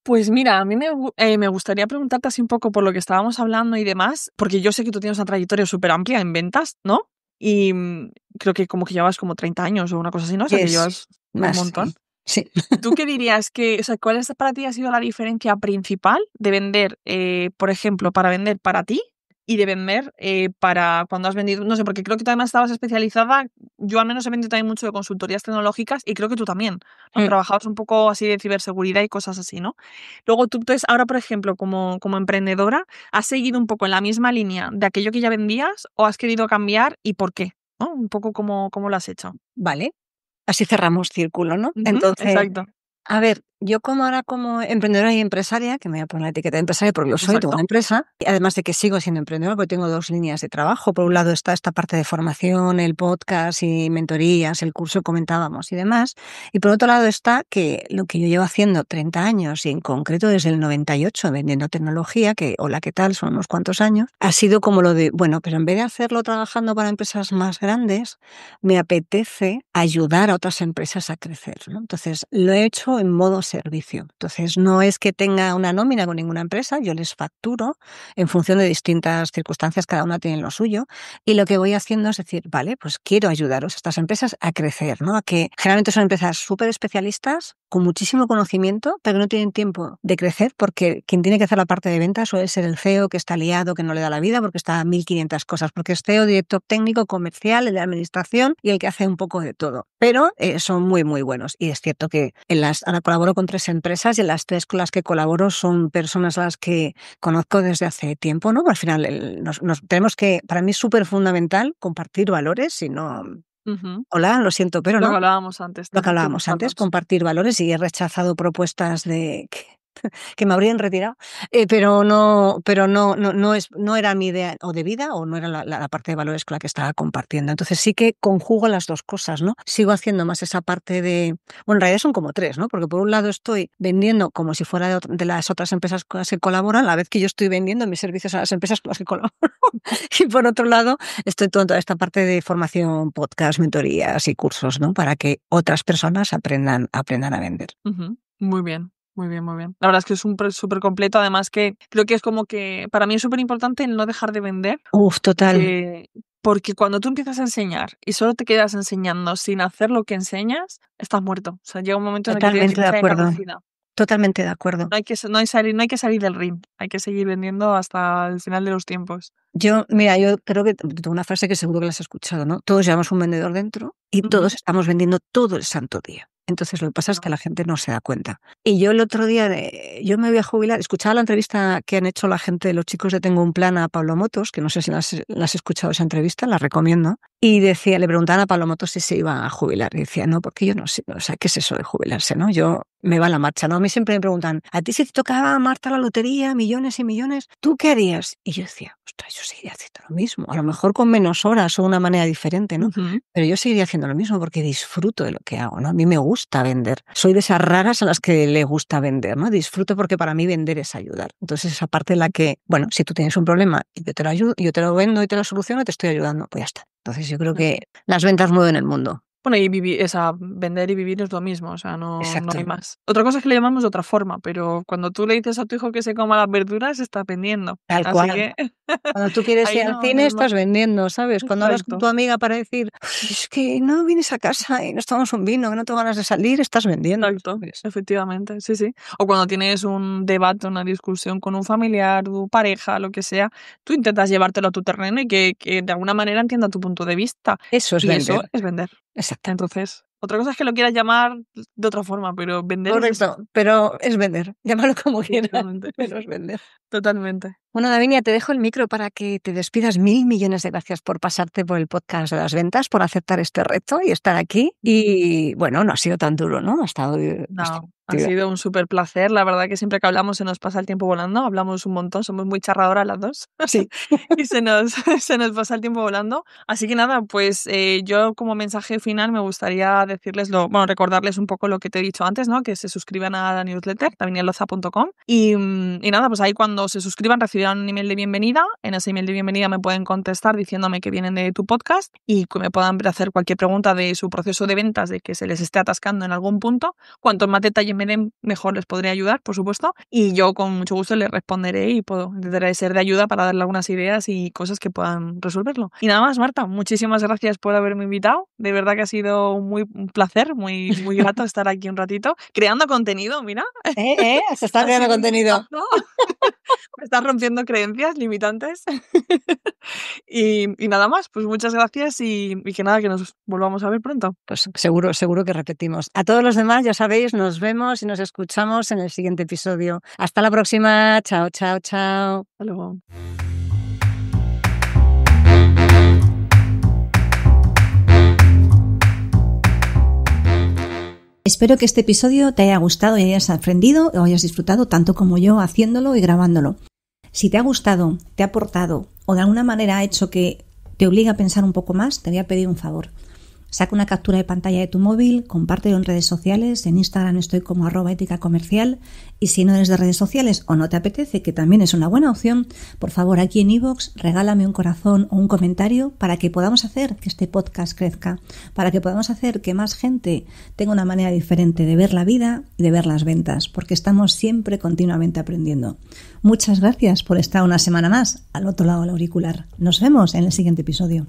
Pues mira, a mí me gustaría preguntarte así un poco por lo que estábamos hablando y demás, porque yo sé que tú tienes una trayectoria súper amplia en ventas, ¿no? Y creo que como que llevas como 30 años o una cosa así, ¿no? O sea, que Yes, llevas un más montón. sí. Sí. ¿Tú qué dirías que, o sea, cuál es para ti ha sido la diferencia principal de vender, por ejemplo, para vender para ti y de vender para cuando has vendido? No sé, porque creo que tú además estabas especializada. Yo al menos he vendido también mucho de consultorías tecnológicas y creo que tú también, ¿no? Mm. Trabajabas un poco así de ciberseguridad y cosas así, ¿no? Luego tú, entonces, ahora, por ejemplo, como emprendedora, ¿has seguido un poco en la misma línea de aquello que ya vendías o has querido cambiar y por qué? ¿No? Un poco cómo lo has hecho. Vale, así cerramos círculo, ¿no? Ujú, Entonces, exacto, a ver, yo como ahora como emprendedora y empresaria, que me voy a poner la etiqueta de empresaria porque lo soy, tengo una exacto. empresa, y además de que sigo siendo emprendedora porque tengo dos líneas de trabajo. Por un lado está esta parte de formación, el podcast y mentorías, el curso que comentábamos y demás. Y por otro lado está que lo que yo llevo haciendo 30 años y en concreto desde el 98 vendiendo tecnología, que hola, ¿qué tal? Son unos cuantos años, ha sido como lo de, bueno, pero en vez de hacerlo trabajando para empresas más grandes, me apetece ayudar a otras empresas a crecer, ¿no? Entonces, lo he hecho en modo servicio. Entonces, no es que tenga una nómina con ninguna empresa, yo les facturo en función de distintas circunstancias, cada una tiene lo suyo, y lo que voy haciendo es decir, vale, pues quiero ayudaros a estas empresas a crecer, ¿no? A que generalmente son empresas súper especialistas, con muchísimo conocimiento, pero que no tienen tiempo de crecer porque quien tiene que hacer la parte de ventas suele ser el CEO que está liado, que no le da la vida porque está a 1500 cosas, porque es CEO, director técnico, comercial, el de administración y el que hace un poco de todo. Pero son muy, muy buenos. Y es cierto que ahora colaboro con 3 empresas y en las 3 con las que colaboro son personas a las que conozco desde hace tiempo, ¿no? Al final tenemos que, para mí es súper fundamental compartir valores, si no, Ujú. hola, lo siento, pero Lo que no. hablábamos antes, Lo que tener hablábamos ciertos antes, valores. compartir valores y he rechazado propuestas de que me habrían retirado, no era mi idea o de vida o no era la parte de valores con la que estaba compartiendo. Entonces sí que conjugo las dos cosas, ¿no? Sigo haciendo más esa parte de, bueno, en realidad son como tres, ¿no? Porque por un lado estoy vendiendo como si fuera de las otras empresas con las que colaboran, a la vez que yo estoy vendiendo mis servicios a las empresas con las que colaboro. Y por otro lado, estoy toda esta parte de formación, podcast, mentorías y cursos, ¿no? Para que otras personas aprendan a vender. Ujú. Muy bien, muy bien, muy bien. La verdad es que es un súper completo, además que creo que es como que para mí es súper importante el no dejar de vender, Uf, total. que porque cuando tú empiezas a enseñar y solo te quedas enseñando sin hacer lo que enseñas, estás muerto. O sea, llega un momento en el que tienes Totalmente de experiencia de acuerdo, caducidad. totalmente de acuerdo. No hay que salir del ring, hay que seguir vendiendo hasta el final de los tiempos. Mira, yo creo que tengo una frase que seguro que la has escuchado, ¿no? Todos llevamos un vendedor dentro y Ujú. todos estamos vendiendo todo el santo día. Entonces lo que pasa es Claro. que la gente no se da cuenta. Y yo el otro día, yo me voy a jubilar, escuchaba la entrevista que han hecho la gente de los chicos de Tengo un Plan a Pablo Motos, que no sé si la has escuchado esa entrevista, la recomiendo. Y decía, le preguntaban a Pablo Motos si se iba a jubilar. Y decía, no, porque yo no sé, o sea, ¿qué es eso de jubilarse, no? Yo me va a la marcha, ¿no? A mí siempre me preguntan, ¿a ti si te tocaba, Marta, la lotería, millones y millones, tú qué harías? Y yo decía, ostras, yo seguiría haciendo lo mismo, a lo mejor con menos horas o de una manera diferente, ¿no? Ujú. Pero yo seguiría haciendo lo mismo porque disfruto de lo que hago, ¿no? A mí me gusta vender. Soy de esas raras a las que le gusta vender, ¿no? Disfruto porque para mí vender es ayudar. Entonces esa parte en la que, bueno, si tú tienes un problema y yo te lo ayudo, yo te lo vendo y te lo soluciono, te estoy ayudando, pues ya está. Entonces yo creo que las ventas mueven el mundo. Bueno, y vender y vivir es lo mismo, o sea, no Exacto. hay más. Otra cosa es que le llamamos de otra forma, pero cuando tú le dices a tu hijo que se coma las verduras, está vendiendo. Tal Así cual. que Cuando tú quieres ir ahí al no cine hay más. estás vendiendo, ¿sabes? Cuando hablas con Exacto, tu amiga para decir: "Ay, es que no vienes a casa y nos tomamos un vino, que no tengo ganas de salir", estás vendiendo, exacto, ¿sabes? efectivamente, sí, sí. O cuando tienes un debate, una discusión con un familiar, tu pareja, lo que sea, tú intentas llevártelo a tu terreno y que de alguna manera entienda tu punto de vista, Eso es y eso vender. es vender. Exacto. Entonces, otra cosa es que lo quieras llamar de otra forma, pero vender es eso, Correcto, pero es vender. Llámalo como quieras, efectivamente, pero es vender. totalmente. Bueno, Davinia, te dejo el micro para que te despidas. 1.000 millones de gracias por pasarte por el podcast de las ventas, por aceptar este reto y estar aquí. Y bueno, no ha sido tan duro, ¿no? Ha estado bastante No, ha divertido. sido un súper placer. La verdad que siempre que hablamos se nos pasa el tiempo volando, hablamos un montón, somos muy charradoras las 2 Sí. y se nos se nos pasa el tiempo volando. Así que nada, pues, yo como mensaje final me gustaría decirles recordarles un poco lo que te he dicho antes, ¿no? Que se suscriban a la newsletter, davinialoza.com y nada, pues ahí cuando se suscriban recibirán un email de bienvenida. En ese email de bienvenida me pueden contestar diciéndome que vienen de tu podcast y que me puedan hacer cualquier pregunta de su proceso de ventas, de que se les esté atascando en algún punto. Cuantos más detalles me den, mejor les podré ayudar, por supuesto. Y yo con mucho gusto les responderé y intentaré ser de ayuda para darle algunas ideas y cosas que puedan resolverlo. Y nada más, Marta, muchísimas gracias por haberme invitado. De verdad que ha sido un placer, muy, muy grato estar aquí un ratito creando contenido, mira. Se está Ha creando sido un contenido. gustazo. Me estás rompiendo creencias limitantes. Y nada más, pues muchas gracias y que nada, que nos volvamos a ver pronto. Pues seguro, seguro que repetimos. A todos los demás, ya sabéis, nos vemos y nos escuchamos en el siguiente episodio. Hasta la próxima. Chao, chao, chao. Hasta luego. Espero que este episodio te haya gustado y hayas aprendido o hayas disfrutado tanto como yo haciéndolo y grabándolo. Si te ha gustado, te ha aportado o de alguna manera ha hecho que te obligue a pensar un poco más, te voy a pedir un favor. Saca una captura de pantalla de tu móvil, compártelo en redes sociales, en Instagram estoy como @éticacomercial y si no eres de redes sociales o no te apetece, que también es una buena opción, por favor aquí en iVoox regálame un corazón o un comentario para que podamos hacer que este podcast crezca, para que podamos hacer que más gente tenga una manera diferente de ver la vida y de ver las ventas, porque estamos siempre continuamente aprendiendo. Muchas gracias por estar una semana más al otro lado del auricular. Nos vemos en el siguiente episodio.